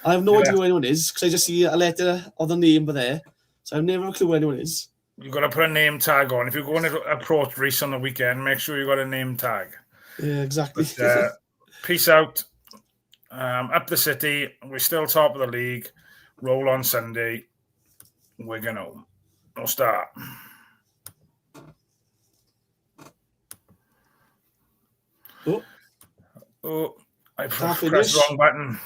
I have no idea who anyone is because I just see a letter or the name there. So I have never a clue who anyone is. You've got to put a name tag on. If you're going to approach Reece on the weekend, make sure you got a name tag. Yeah, exactly. But, peace out. Up the city. We're still top of the league. Roll on Sunday. Wigan home. No start. Oh, I pressed the wrong button.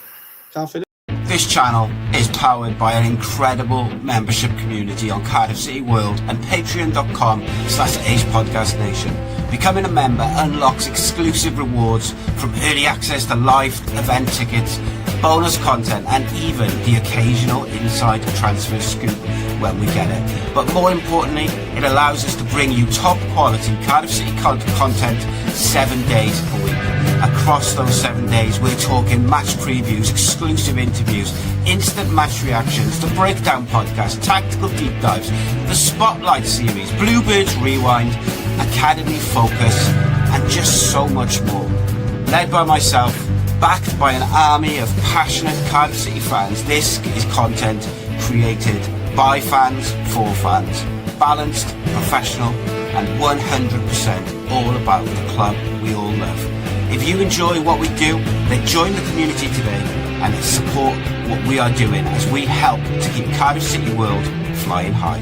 Can't finish. This channel is powered by an incredible membership community on Cardiff City World and patreon.com/AcePodcastNation. Becoming a member unlocks exclusive rewards from early access to live event tickets, bonus content, and even the occasional inside transfer scoop when we get it. But more importantly, it allows us to bring you top quality Cardiff City content 7 days a week. Across those 7 days, we're talking match previews, exclusive interviews, instant match reactions, the breakdown podcast, tactical deep dives, the spotlight series, Bluebirds Rewind, Academy Focus, and just so much more. Led by myself, backed by an army of passionate Cardiff City fans, this is content created by fans for fans. Balanced, professional, and 100% all about the club we all love. If you enjoy what we do, then join the community today and support what we are doing as we help to keep Cardiff City World flying high.